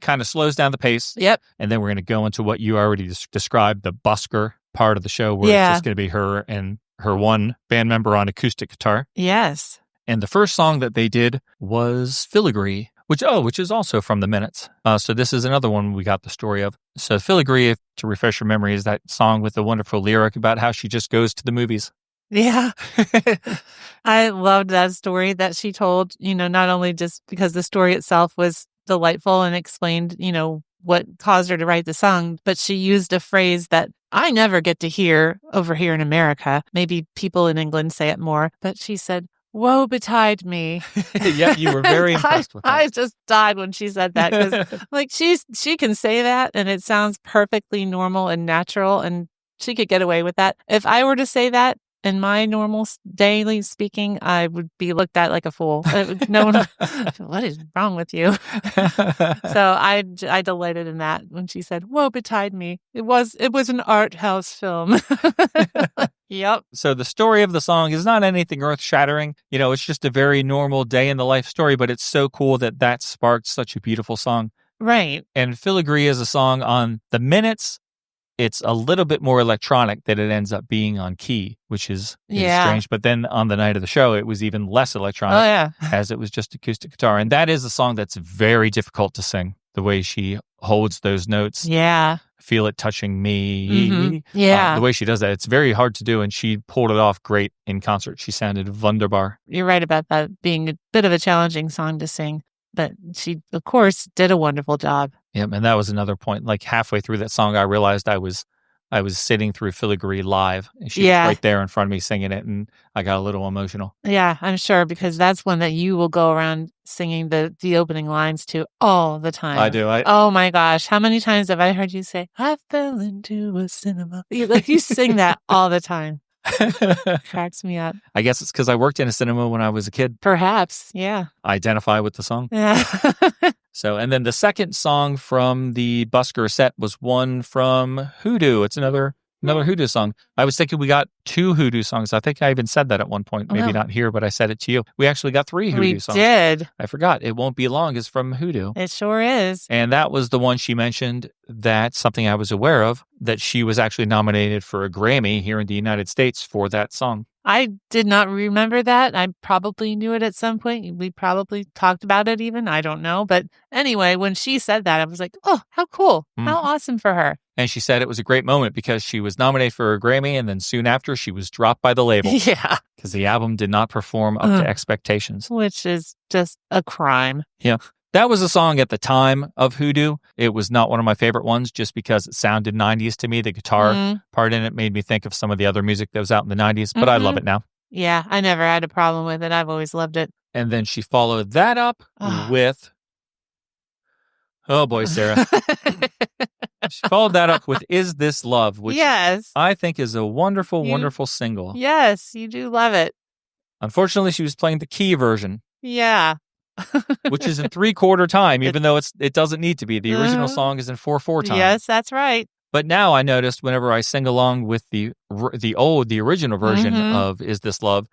kind of slows down the pace. Yep. And then we're going to go into what you already described, the busker part of the show, where Yeah. it's just going to be her and her one band member on acoustic guitar. Yes. And the first song that they did was Filigree, which is also from the Minutes. So this is another one we got the story of. So Filigree, to refresh your memory, is that song with the wonderful lyric about how she just goes to the movies. Yeah. I loved that story that she told, not only just because the story itself was delightful and explained, what caused her to write the song, but she used a phrase that I never get to hear over here in America. Maybe people in England say it more, but she said, "Woe betide me." Yeah, you were very impressed with that. I just died when she said that because she can say that and it sounds perfectly normal and natural and she could get away with that. If I were to say that in my normal daily speaking, I would be looked at like a fool. No one, what is wrong with you? So I delighted in that when she said, "Woe betide me." It was an art house film. Yep. So the story of the song is not anything earth-shattering. It's just a very normal day in the life story, but it's so cool that sparked such a beautiful song. Right. And Filigree is a song on the Minutes. It's a little bit more electronic than it ends up being on key, which is strange. But then on the night of the show, it was even less electronic. Oh, yeah. As it was just acoustic guitar. And that is a song that's very difficult to sing, the way she holds those notes. Yeah. Feel it touching me. Mhm. Yeah. The way she does that, it's very hard to do, and she pulled it off great in concert. She sounded wunderbar. You're right about that being a bit of a challenging song to sing, but she, of course, did a wonderful job. Yep, and that was another point. Like halfway through that song, I realized I was sitting through Filigree live, and she was right there in front of me singing it, and I got a little emotional. Yeah, I'm sure, because that's one that you will go around singing the opening lines to all the time. I do. Oh my gosh, how many times have I heard you say, "I fell into a cinema"? You sing that all the time. Cracks me up. I guess it's because I worked in a cinema when I was a kid. Perhaps, yeah. I identify with the song. Yeah. So, and then the second song from the busker set was one from Hoodoo. It's another Hoodoo song. I was thinking we got 2 Hoodoo songs. I think I even said that at one point. Maybe not here, but I said it to you. We actually got 3 Hoodoo songs. We did. I forgot. It Won't Be Long is from Hoodoo. It sure is. And that was the one she mentioned, that's something I was aware of, that she was actually nominated for a Grammy here in the United States for that song. I did not remember that. I probably knew it at some point. We probably talked about it even. I don't know. But anyway, when she said that, I was like, oh, how cool. How awesome for her. And she said it was a great moment because she was nominated for a Grammy, and then soon after she was dropped by the label. Yeah. Because the album did not perform up to expectations. Which is just a crime. Yeah. That was a song at the time of Hoodoo. It was not one of my favorite ones just because it sounded 90s to me. The guitar part in it made me think of some of the other music that was out in the 90s, but I love it now. Yeah, I never had a problem with it. I've always loved it. And then she followed that up with, oh boy, Sarah. She followed that up with Is This Love, which I think is a wonderful, wonderful single. Yes, you do love it. Unfortunately, she was playing the key version. Yeah. Which is in 3/4 time, even though it doesn't need to be. The original song is in 4/4 time. Yes, that's right. But now I noticed whenever I sing along with the original version of Is This Love,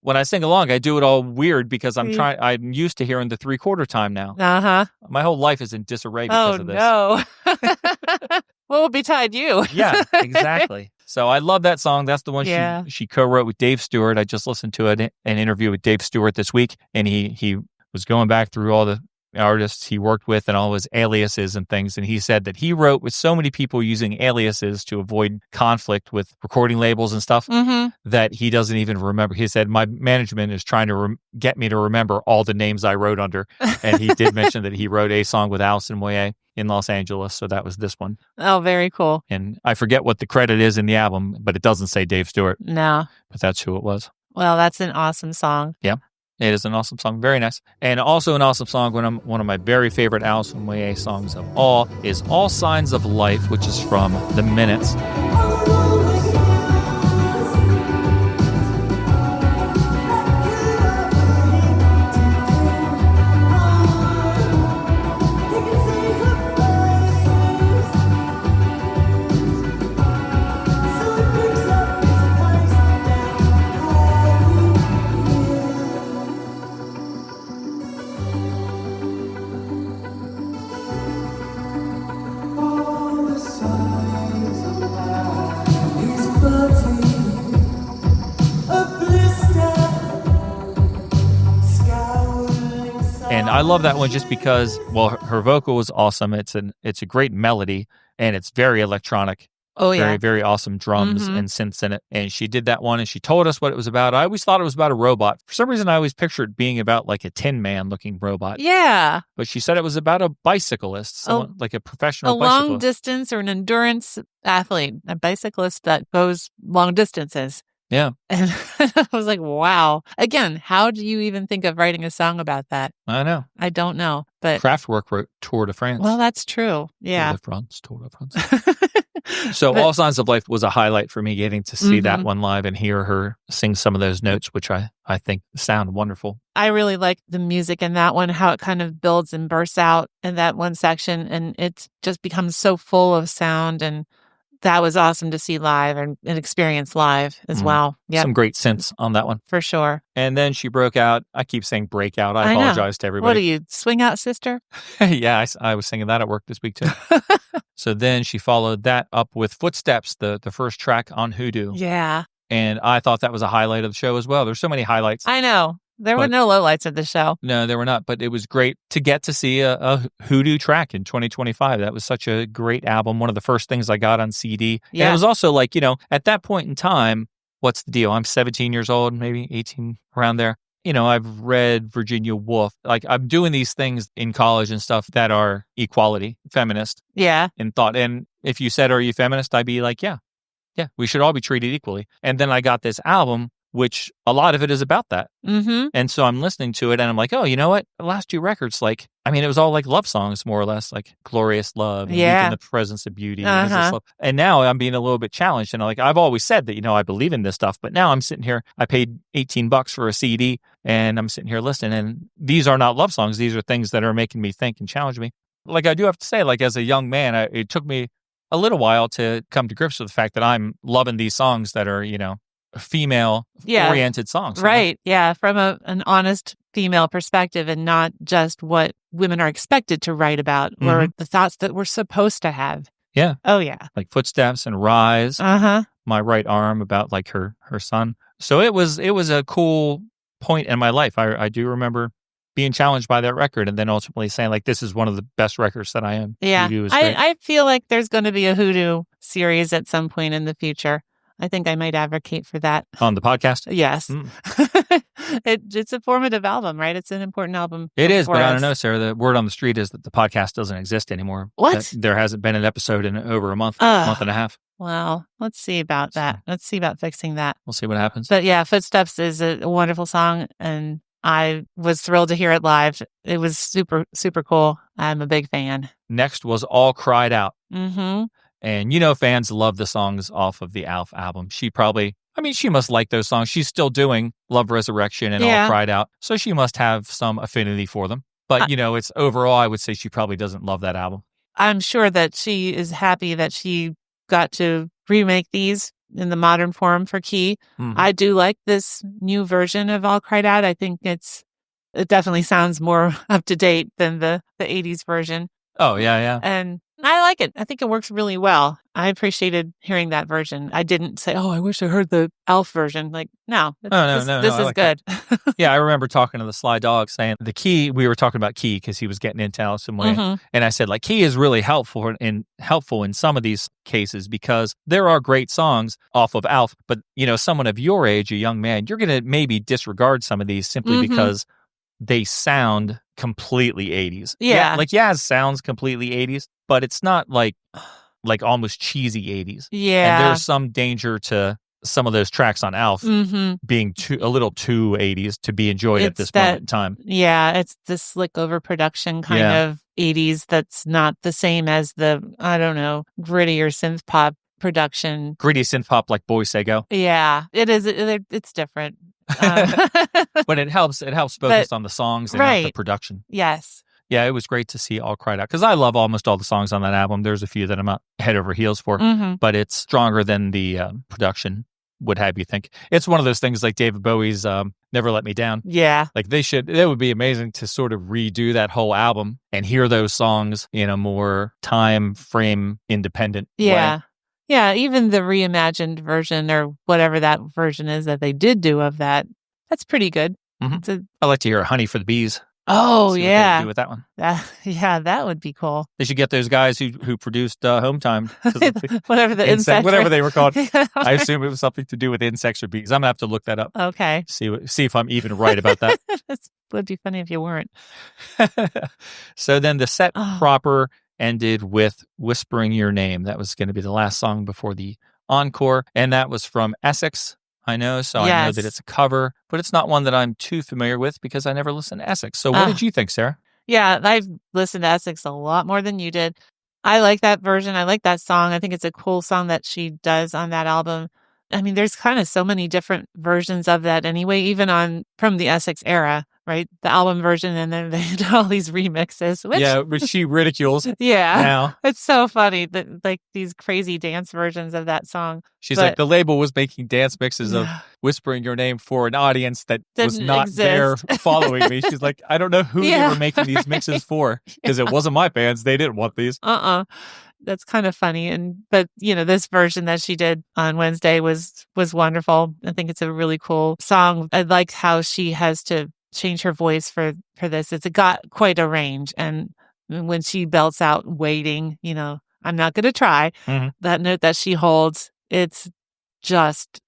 when I sing along, I do it all weird because I'm used to hearing the 3/4 time now. Uh-huh. My whole life is in disarray because of this. Oh, no. What would betide you? Yeah, exactly. So I love that song. That's the one she co-wrote with Dave Stewart. I just listened to an interview with Dave Stewart this week, and he was going back through all the artists he worked with and all his aliases and things, and he said that he wrote with so many people using aliases to avoid conflict with recording labels and stuff that he doesn't even remember. He said, my management is trying to get me to remember all the names I wrote under, and he did mention that he wrote a song with Alison Moyet in Los Angeles, so that was this one. Oh, very cool. And I forget what the credit is in the album, but it doesn't say Dave Stewart. No. But that's who it was. Well, that's an awesome song. Yeah. It is an awesome song. Very nice. And also an awesome song, one of my very favorite Alison Moyet songs of all is All Signs of Life, which is from The Minutes. And I love that one just because, well, her vocal was awesome. It's a great melody, and it's very electronic. Oh, yeah. Very, very awesome drums and synths in it. And she did that one, and she told us what it was about. I always thought it was about a robot. For some reason, I always pictured it being about like a Tin Man-looking robot. Yeah. But she said it was about a bicyclist, someone, like a professional A bicyclist. long distance or an endurance athlete, a bicyclist that goes long distances. Yeah. And I was like, wow. Again, how do you even think of writing a song about that? I know. I don't know. But Kraftwerk wrote Tour de France. well, that's true. Yeah. Tour de France. So All Signs of Life was a highlight for me, getting to see that one live and hear her sing some of those notes, which I think sound wonderful. I really like the music in that one, how it kind of builds and bursts out in that one section. And it just becomes so full of sound. And that was awesome to see live and experience live as well. Yeah. Some great synths on that one. For sure. And then she broke out. I keep saying break out. I apologize to everybody. What are you, swing out sister? Yeah, I was singing that at work this week too. So then she followed that up with Footsteps, the first track on Hoodoo. Yeah. And I thought that was a highlight of the show as well. There's so many highlights. I know. There were no lowlights at the show. No, there were not. But it was great to get to see a Hoodoo track in 2025. That was such a great album. One of the first things I got on CD. Yeah. And it was also like, at that point in time, what's the deal? I'm 17 years old, maybe 18, around there. I've read Virginia Woolf. Like, I'm doing these things in college and stuff that are equality, feminist. Yeah. In thought. And if you said, are you feminist? I'd be like, yeah, we should all be treated equally. And then I got this album, which a lot of it is about that. Mm-hmm. And so I'm listening to it and I'm like, oh, you know what? The last two records, it was all like love songs, more or less, like Glorious Love and Weak in the Presence of Beauty. And now I'm being a little bit challenged. And I've always said that, I believe in this stuff. But now I'm sitting here, I paid $18 for a CD and I'm sitting here listening. And these are not love songs. These are things that are making me think and challenge me. Like, I do have to say, like, as a young man, it took me a little while to come to grips with the fact that I'm loving these songs that are, female-oriented songs. Right, yeah, from an honest female perspective and not just what women are expected to write about or the thoughts that we're supposed to have. Yeah. Oh, yeah. Like Footsteps and Rise. My Right Arm, about like her son. So it was a cool point in my life. I do remember being challenged by that record and then ultimately saying, like, this is one of the best records that I am. Yeah, I feel like there's going to be a Hoodoo series at some point in the future. I think I might advocate for that. On the podcast? Yes. It's a formative album, right? It's an important album. It is, but I don't know, Sarah. The word on the street is that the podcast doesn't exist anymore. What? There hasn't been an episode in over a month and a half. Well, let's see about that. Let's see about fixing that. We'll see what happens. But yeah, Footsteps is a wonderful song, and I was thrilled to hear it live. It was super, super cool. I'm a big fan. Next was All Cried Out. Mm-hmm. And fans love the songs off of the Alf album. She must like those songs. She's still doing Love Resurrection and All Cried Out. So she must have some affinity for them. But, it's overall, I would say she probably doesn't love that album. I'm sure that she is happy that she got to remake these in the modern form for Key. Mm-hmm. I do like this new version of All Cried Out. I think it definitely sounds more up to date than the 80s version. Oh, yeah. And I like it. I think it works really well. I appreciated hearing that version. I didn't say, oh, I wish I heard the Alf version. Like, no. This is good. Yeah, I remember talking to the Sly Dog saying we were talking about Key because he was getting into Alison Moyet. Mm-hmm. And I said, like, Key is really helpful in some of these cases because there are great songs off of Alf. But, someone of your age, a young man, you're going to maybe disregard some of these simply because they sound completely 80s. Yeah. It sounds completely 80s, but it's not like almost cheesy 80s. Yeah. And there's some danger to some of those tracks on Alf being a little too 80s to be enjoyed at this moment in time. Yeah, it's the slick overproduction kind of 80s that's not the same as the, I don't know, grittier synth pop production. Gritty synth pop like Boy Say Go. Yeah, it is. It's different. But it helps focus on the songs and not the production. Yes. Yeah, it was great to see All Cried Out because I love almost all the songs on that album. There's a few that I'm not head over heels for, but it's stronger than the production would have you think. It's one of those things like David Bowie's Never Let Me Down. Yeah. Like it would be amazing to sort of redo that whole album and hear those songs in a more time frame independent way. Yeah, even the reimagined version or whatever that version is that they did do of that, that's pretty good. I like to hear Honey for the Bees. Oh, See what yeah. they do with that one. That would be cool. They should get those guys who produced Home Time. Whatever the insect. Whatever they were called. I assume it was something to do with insects or bees. I'm going to have to look that up. Okay. See if I'm even right about that. That would be funny if you weren't. So then the set proper ended with Whispering Your Name. That was going to be the last song before the encore. And that was from Essex. I know, so I know that it's a cover, but it's not one that I'm too familiar with because I never listened to Essex. So what did you think, Sarah? Yeah, I've listened to Essex a lot more than you did. I like that version. I like that song. I think it's a cool song that she does on that album. I mean, there's kind of so many different versions of that anyway, even from the Essex era, right? The album version, and then they did all these remixes. Which she ridicules. Yeah. Now. It's so funny that like these crazy dance versions of that song. She's like, the label was making dance mixes of Whispering Your Name for an audience that was not there following me. She's like, I don't know who they were making these mixes for because it wasn't my bands. They didn't want these. That's kind of funny. But this version that she did on Wednesday was wonderful. I think it's a really cool song. I like how she has to change her voice for this. It's got quite a range. And when she belts out Waiting, I'm not going to try, that note that she holds, it's just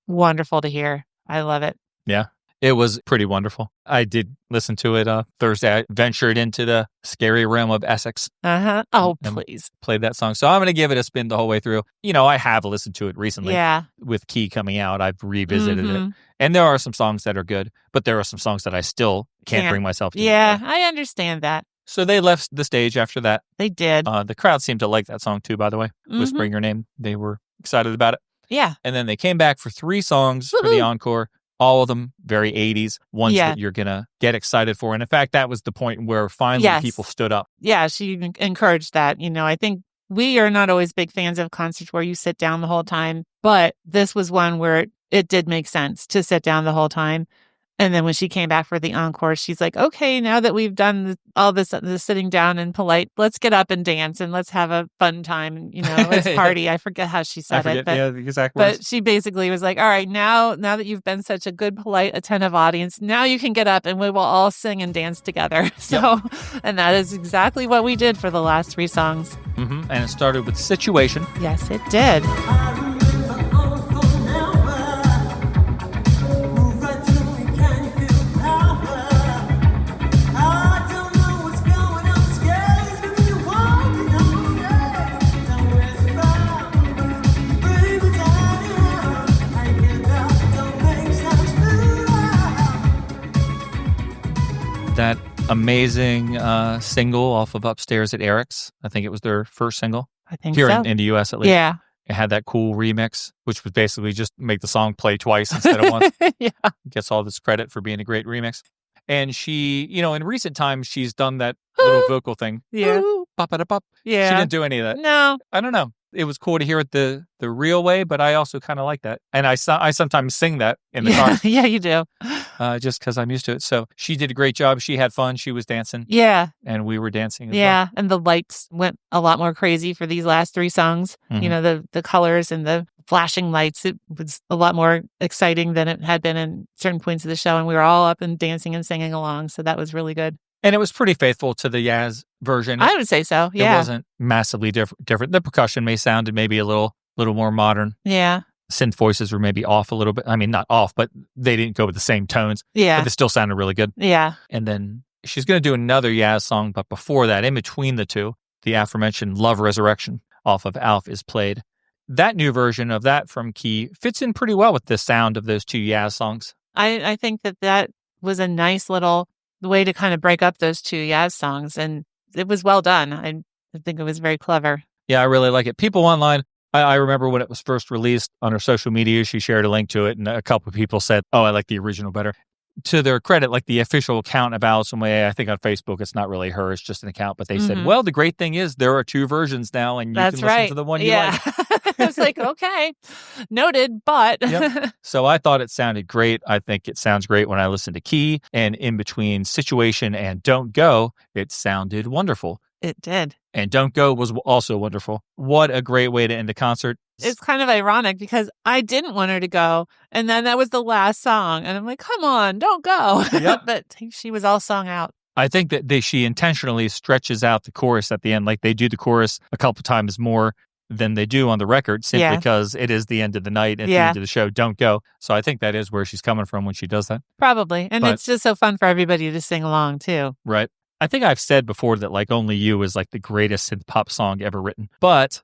wonderful to hear. I love it. Yeah. It was pretty wonderful. I did listen to it Thursday. I ventured into the scary realm of Essex. Oh, please. Played that song. So I'm going to give it a spin the whole way through. I have listened to it recently. Yeah. With Key coming out, I've revisited it. And there are some songs that are good, but there are some songs that I still can't bring myself to. Yeah, I understand that. So they left the stage after that. They did. The crowd seemed to like that song too, by the way. Whispering Your Name. They were excited about it. Yeah. And then they came back for 3 songs for the encore. All of them very 80s, ones that you're going to get excited for. And in fact, that was the point where finally people stood up. Yeah, she encouraged that. I think we are not always big fans of concerts where you sit down the whole time, but this was one where it did make sense to sit down the whole time. And then when she came back for the encore, she's like, okay, now that we've done all this sitting down and polite, let's get up and dance and let's have a fun time. Let's party. I forget how she said it. But, the exact words. But she basically was like, all right, now that you've been such a good, polite, attentive audience, now you can get up and we will all sing and dance together. So, and that is exactly what we did for the last 3 songs. And it started with Situation. Yes, it did. That amazing single off of Upstairs at Eric's. I think it was their first single. I think here so. in the U.S. at least. Yeah. It had that cool remix, which was basically just make the song play twice instead of once. Gets all this credit for being a great remix. And she, in recent times, she's done that little vocal thing. Yeah. Pop-a-da-pop. Yeah. She didn't do any of that. No. I don't know. It was cool to hear it the real way, but I also kind of like that. And I sometimes sing that in the car. Yeah, you do. Just because I'm used to it. So she did a great job. She had fun. She was dancing. Yeah. And we were dancing as well. well. And the lights went a lot more crazy for these last 3 songs. The colors and the flashing lights. It was a lot more exciting than it had been in certain points of the show. And we were all up and dancing and singing along. So that was really good. And it was pretty faithful to the Yaz version. I would say so. Yeah. It wasn't massively different. The percussion may sound maybe a little more modern. Yeah. Synth voices were maybe off a little bit. I mean, not off, but they didn't go with the same tones. Yeah. But they still sounded really good. Yeah. And then she's going to do another Yaz song, but before that, in between the two, the aforementioned Love Resurrection off of Alf is played. that new version of that from Key fits in pretty well with the sound of those two Yaz songs. I think that was a nice little way to kind of break up those two Yaz songs, and it was well done. I think it was very clever. Yeah, I really like it. People online, I remember when it was first released on her social media, she shared a link to it, and a couple of people said, oh, I like the original better. To their credit, like the official account of Alison Moyet, I think on Facebook, it's not really her, it's just an account, but they said, well, the great thing is there are two versions now, and you That's can listen to the one you like. I was like, okay, noted, but. Yep. So I thought it sounded great. I think it sounds great when I listen to Key, and in between Situation and Don't Go, it sounded wonderful. It did. And Don't Go was also wonderful. What a great way to end a concert. It's kind of ironic because I didn't want her to go, and then that was the last song, and I'm like, come on, don't go. Yep. But she was all sung out. I think that she intentionally stretches out the chorus at the end. Like they do the chorus a couple times more than they do on the record, simply because it is the end of the night, at the end of the show, Don't Go. So I think that is where she's coming from when she does that. Probably. And it's just so fun for everybody to sing along, too. Right. I think I've said before that like Only You is like the greatest synth pop song ever written. But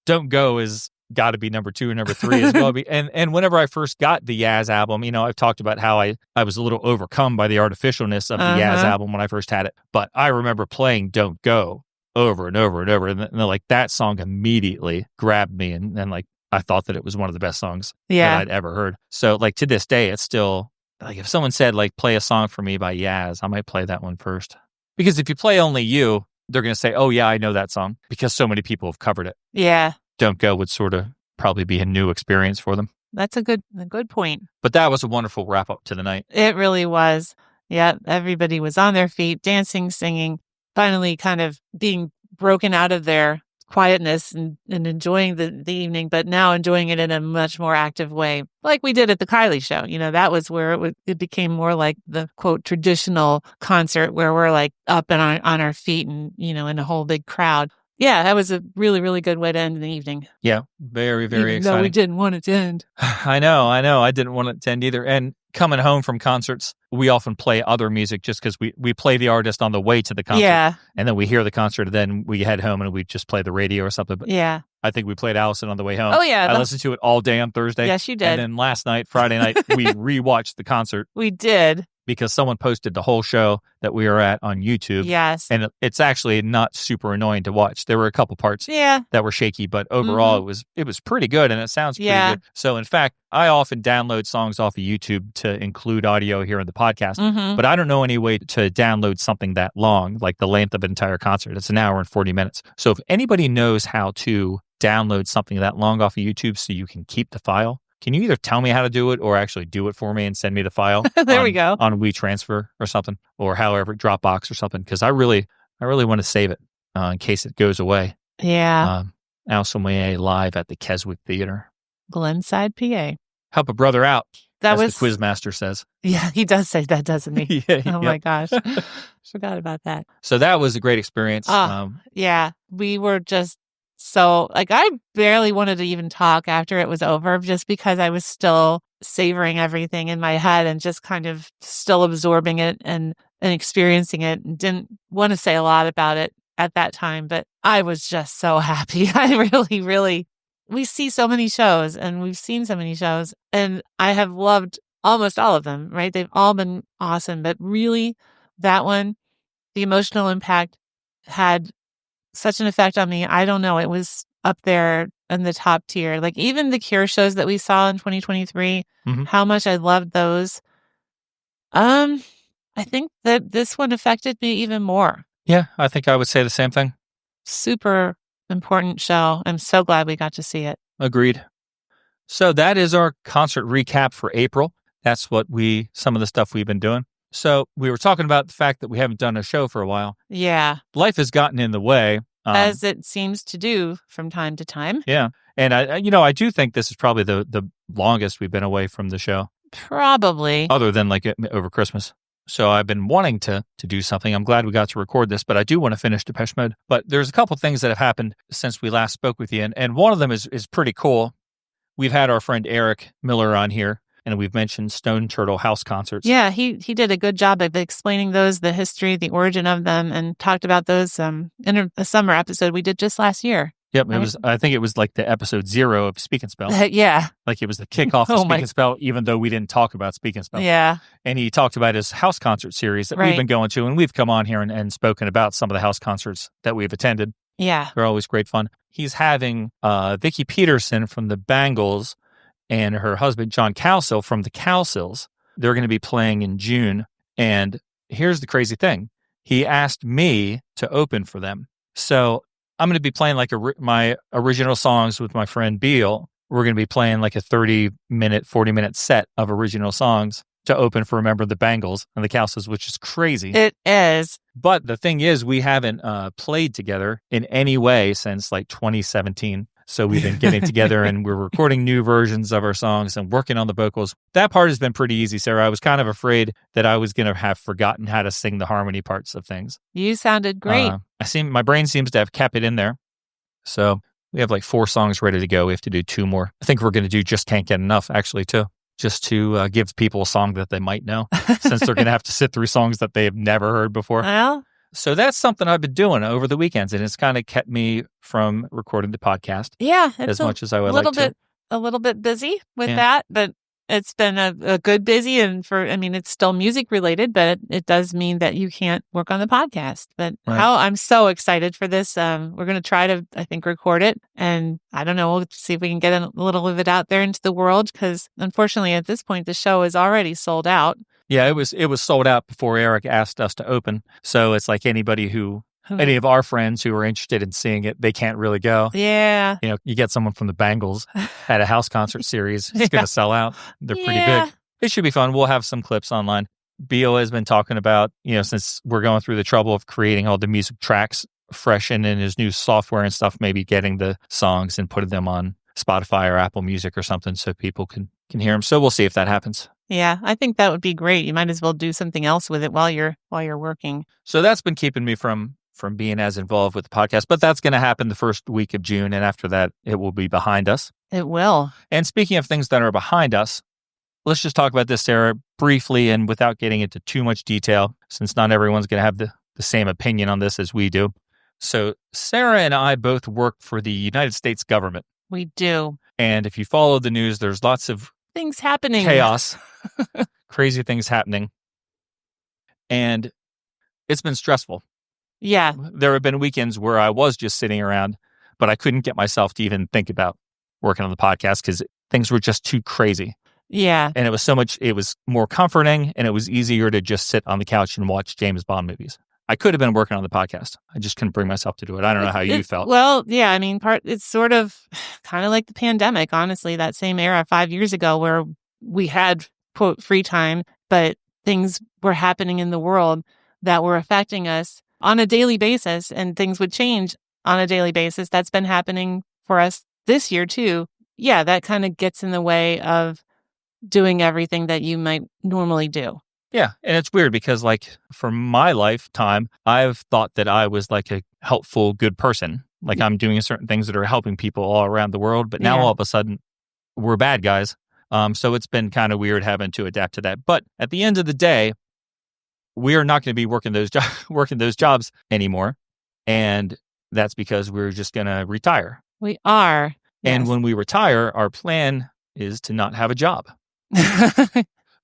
Don't Go is got to be number 2 and number 3 as well. And whenever I first got the Yaz album, I've talked about how I was a little overcome by the artificialness of the Yaz album when I first had it. But I remember playing Don't Go over and over and over. And like that song immediately grabbed me. And like I thought that it was one of the best songs that I'd ever heard. So like to this day, it's still like if someone said like play a song for me by Yaz, I might play that one first. Because if you play Only You, they're going to say, oh yeah, I know that song because so many people have covered it. Yeah. Don't Go would sort of probably be a new experience for them. That's a good point. But that was a wonderful wrap up to the night. It really was. Yeah, everybody was on their feet, dancing, singing, finally kind of being broken out of their quietness and enjoying the evening, but now enjoying it in a much more active way, like we did at the Kylie show. That was where it became more like the, quote, traditional concert where we're like up and on our feet and, in a whole big crowd. Yeah, that was a really, really good way to end the evening. Yeah, very, very exciting. No, we didn't want it to end. I know. I didn't want it to end either. And coming home from concerts, we often play other music just because we play the artist on the way to the concert. Yeah. And then we hear the concert, and then we head home and we just play the radio or something. But yeah. I think we played Alison on the way home. Oh, yeah. I listened to it all day on Thursday. Yes, you did. And then last night, Friday night, we rewatched the concert. We did. Because someone posted the whole show that we were at on YouTube. Yes. And it's actually not super annoying to watch. There were a couple parts that were shaky, but overall it was pretty good and it sounds pretty good. So in fact, I often download songs off of YouTube to include audio here in the podcast, but I don't know any way to download something that long, like the length of an entire concert. It's an hour and 40 minutes. So if anybody knows how to download something that long off of YouTube so you can keep the file, can you either tell me how to do it or actually do it for me and send me the file? We go. On WeTransfer or something, or however, Dropbox or something, because I really want to save it in case it goes away. Yeah. Alison Moyet live at the Keswick Theatre. Glenside, PA. Help a brother out, as was the Quizmaster says. Yeah, he does say that, doesn't he? My gosh. Forgot about that. So that was a great experience. Yeah, we were just so, I barely wanted to even talk after it was over just because I was still savoring everything in my head and just kind of still absorbing it and experiencing it, and didn't want to say a lot about it at that time, but I was just so happy. I really, we see so many shows and we've seen so many shows, and I have loved almost all of them, right? They've all been awesome, but really that one, the emotional impact had such an effect on me. I don't know. It was up there in the top tier. Like even the Cure shows that we saw in 2023, how much I loved those. I think that this one affected me even more. Yeah, I think I would say the same thing. Super important show. I'm so glad we got to see it. Agreed. So that is our concert recap for April. That's some of the stuff we've been doing. So we were talking about the fact that we haven't done a show for a while. Yeah. Life has gotten in the way. As it seems to do from time to time. Yeah. And I do think this is probably the longest we've been away from the show. Probably. Other than over Christmas. So I've been wanting to do something. I'm glad we got to record this, but I do want to finish Depeche Mode. But there's a couple things that have happened since we last spoke with you. And one of them is pretty cool. We've had our friend Eric Miller on here. And we've mentioned Stone Turtle House concerts. Yeah, he did a good job of explaining those, the history, the origin of them, and talked about those in a summer episode we did just last year. Yep, Right? I think it was like the episode 0 of Speak and Spell. Yeah. Like it was the kickoff of Oh Speak my- and Spell, even though we didn't talk about Speak and Spell. Yeah. And he talked about his house concert series that we've Right. been going to, and we've come on here and spoken about some of the house concerts that we've attended. Yeah. They're always great fun. He's having Vicki Peterson from the Bangles and her husband, John Cowsill from the Cowsills. They're going to be playing in June. And here's the crazy thing. He asked me to open for them. So I'm going to be playing like my original songs with my friend Beal. We're going to be playing like a 30-minute, 40-minute set of original songs to open for Remember the Bangles and the Cowsills, which is crazy. It is. But the thing is, we haven't played together in any way since like 2017. So we've been getting together and we're recording new versions of our songs and working on the vocals. That part has been pretty easy, Sarah. I was kind of afraid that I was going to have forgotten how to sing the harmony parts of things. You sounded great. My brain seems to have kept it in there. So we have like 4 songs ready to go. We have to do 2 more. I think we're going to do Just Can't Get Enough, actually, too. Just to give people a song that they might know, since they're going to have to sit through songs that they have never heard before. Well, So that's something I've been doing over the weekends, and it's kind of kept me from recording the podcast yeah, as much as I would little like to. bit, a little bit busy with Yeah. that, but it's been a good busy. And it's still music related, but it does mean that you can't work on the podcast. But Right. I'm so excited for this. We're going to try to, I think, record it. And I don't know, we'll see if we can get a little of it out there into the world. Because unfortunately, at this point, the show is already sold out. Yeah, it was sold out before Eric asked us to open. So it's like any of our friends who are interested in seeing it, they can't really go. Yeah. You know, you get someone from the Bangles at a house concert series, it's going to sell out. They're pretty Yeah. big. It should be fun. We'll have some clips online. Beal has been talking about, since we're going through the trouble of creating all the music tracks fresh and in his new software and stuff, maybe getting the songs and putting them on Spotify or Apple Music or something so people can hear them. So we'll see if that happens. Yeah, I think that would be great. You might as well do something else with it while you're working. So that's been keeping me from being as involved with the podcast, but that's going to happen the first week of June. And after that, it will be behind us. It will. And speaking of things that are behind us, let's just talk about this, Sarah, briefly and without getting into too much detail, since not everyone's going to have the same opinion on this as we do. So Sarah and I both work for the United States government. We do. And if you follow the news, there's lots of Things happening. chaos, crazy things happening. And it's been stressful. Yeah. There have been weekends where I was just sitting around, but I couldn't get myself to even think about working on the podcast because things were just too crazy. Yeah. And it was more comforting and it was easier to just sit on the couch and watch James Bond movies. I could have been working on the podcast. I just couldn't bring myself to do it. I don't know how you felt. Well, yeah, it's sort of kind of like the pandemic, honestly, that same era 5 years ago where we had, quote, free time, but things were happening in the world that were affecting us on a daily basis and things would change on a daily basis. That's been happening for us this year, too. Yeah, that kind of gets in the way of doing everything that you might normally do. Yeah. And it's weird because like for my lifetime, I've thought that I was like a helpful, good person. Like I'm doing certain things that are helping people all around the world. But now Yeah. all of a sudden we're bad guys. So it's been kind of weird having to adapt to that. But at the end of the day, we are not going to be working those jobs anymore. And that's because we're just going to retire. We are. And Yes. when we retire, our plan is to not have a job.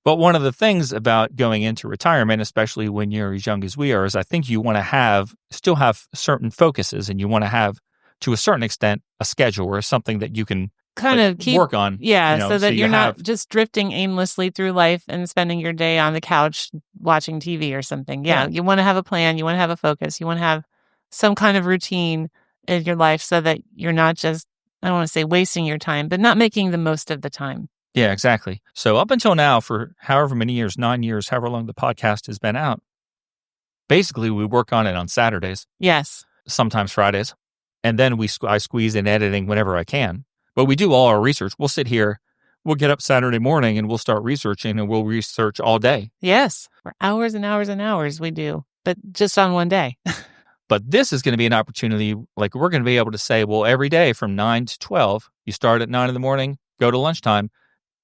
But one of the things about going into retirement, especially when you're as young as we are, is I think you want to still have certain focuses and you want to have, to a certain extent, a schedule or something that you can kind of keep work on. Yeah, you know, so that you you're not have- just drifting aimlessly through life and spending your day on the couch watching TV or something. Yeah, Yeah. you want to have a plan, you want to have a focus, you want to have some kind of routine in your life so that you're not just, I don't want to say wasting your time, but not making the most of the time. Yeah, exactly. So up until now, for however many years, 9 years, however long the podcast has been out, basically we work on it on Saturdays, Yes. sometimes Fridays, and then I squeeze in editing whenever I can. But we do all our research. We'll sit here, we'll get up Saturday morning and we'll start researching and we'll research all day. Yes. For hours and hours and hours we do, but just on one day. But this is going to be an opportunity, like we're going to be able to say, well, every day from 9 to 12, you start at 9 in the morning, go to lunchtime.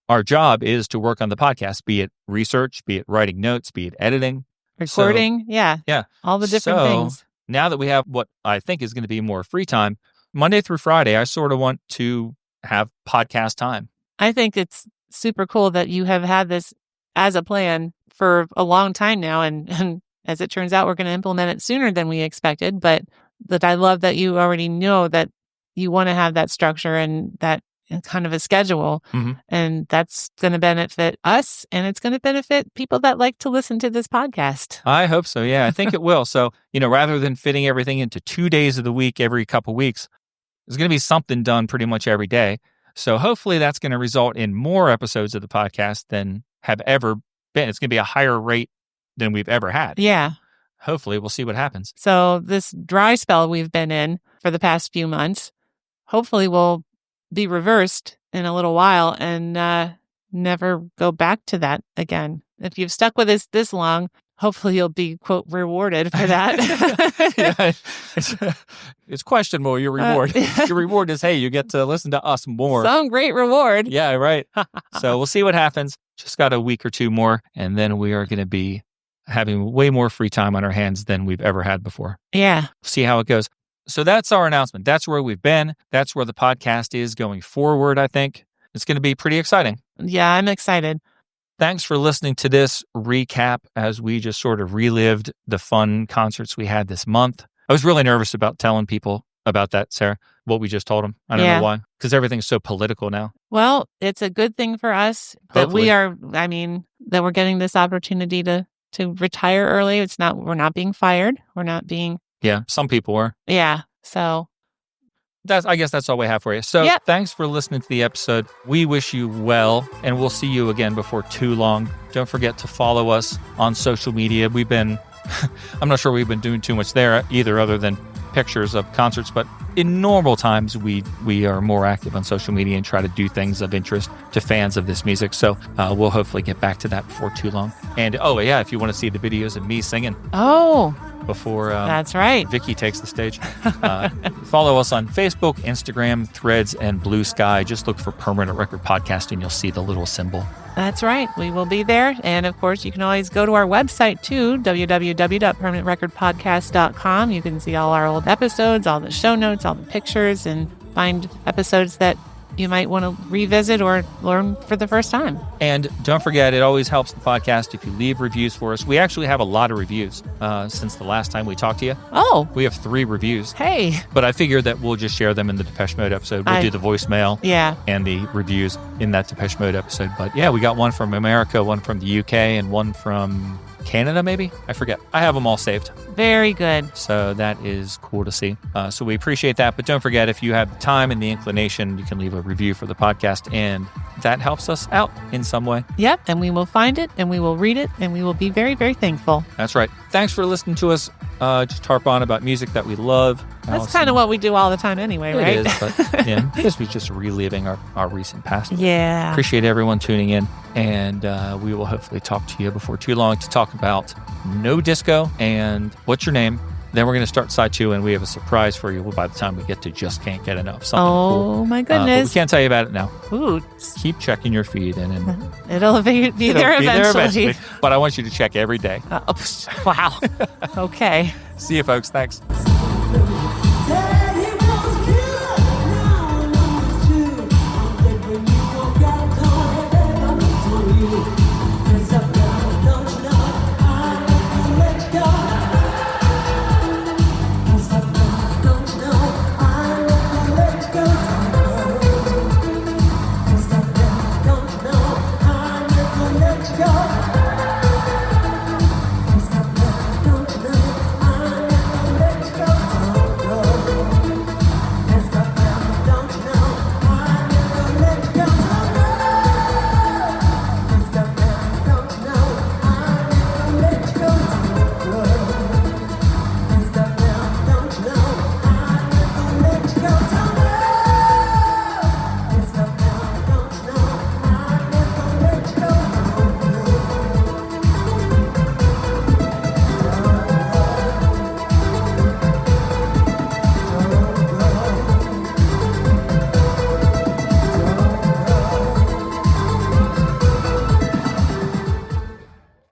Our job is to work on the podcast, be it research, be it writing notes, be it editing. Recording, yeah. Yeah. All the different So, things. Now that we have what I think is going to be more free time, Monday through Friday, I sort of want to have podcast time. I think it's super cool that you have had this as a plan for a long time now. And as it turns out, we're going to implement it sooner than we expected. But that I love that you already know that you want to have that structure and that kind of a schedule. And that's going to benefit us, and it's going to benefit people that like to listen to this podcast. I hope so. Yeah, I think it will. So, rather than fitting everything into 2 days of the week every couple weeks, there's going to be something done pretty much every day. So hopefully that's going to result in more episodes of the podcast than have ever been. It's going to be a higher rate than we've ever had. Yeah. Hopefully we'll see what happens. So this dry spell we've been in for the past few months, hopefully will be reversed in a little while and never go back to that again. If you've stuck with us this long, hopefully you'll be, quote, rewarded for that. It's questionable, your reward. Your reward is, hey, you get to listen to us more. Some great reward. Yeah, right. So we'll see what happens. Just got a week or two more, and then we are going to be having way more free time on our hands than we've ever had before. Yeah. See how it goes. So that's our announcement. That's where we've been. That's where the podcast is going forward, I think. It's going to be pretty exciting. Yeah, I'm excited. Thanks for listening to this recap as we just sort of relived the fun concerts we had this month. I was really nervous about telling people about that, Sarah, what we just told them. I don't know why, because everything's so political now. Well, it's a good thing for us that Hopefully. that we're getting this opportunity to retire early. We're not being fired. We're not being... Yeah, some people were. Yeah, so... I guess that's all we have for you. So Thanks for listening to the episode. We wish you well, and we'll see you again before too long. Don't forget to follow us on social media. We've been, I'm not sure we've been doing too much there either other than pictures of concerts, but in normal times, we are more active on social media and try to do things of interest to fans of this music. So we'll hopefully get back to that before too long. And if you want to see the videos of me singing. Before that's right. Vicky takes the stage. Follow us on Facebook, Instagram, Threads, and Blue Sky. Just look for Permanent Record Podcast and you'll see the little symbol. That's right. We will be there. And of course, you can always go to our website too, www.permanentrecordpodcast.com. You can see all our old episodes, all the show notes, all the pictures, and find episodes that you might want to revisit or learn for the first time. And don't forget, it always helps the podcast if you leave reviews for us. We actually have a lot of reviews since the last time we talked to you. Oh. We have 3 reviews. Hey. But I figured that we'll just share them in the Depeche Mode episode. We'll do the voicemail and the reviews in that Depeche Mode episode. But yeah, we got one from America, one from the UK, and one from Canada, maybe? I forget. I have them all saved. Very good. So that is cool to see. So we appreciate that. But don't forget, if you have the time and the inclination, you can leave a review for the podcast, and that helps us out in some way. Yep. And we will find it, and we will read it, and we will be very, very thankful. That's right. Thanks for listening to us just harp on about music that we love. That's kind of what we do all the time anyway, right? It is, but this was just reliving our recent past. Yeah. Appreciate everyone tuning in, and we will hopefully talk to you before too long to talk about No Disco and What's Your Name? Then we're going to start side 2, and we have a surprise for you by the time we get to Just Can't Get Enough. Something cool. My goodness. But we can't tell you about it now. Ooh. Keep checking your feed, and it'll be there eventually. But I want you to check every day. Wow. Okay. See you, folks. Thanks.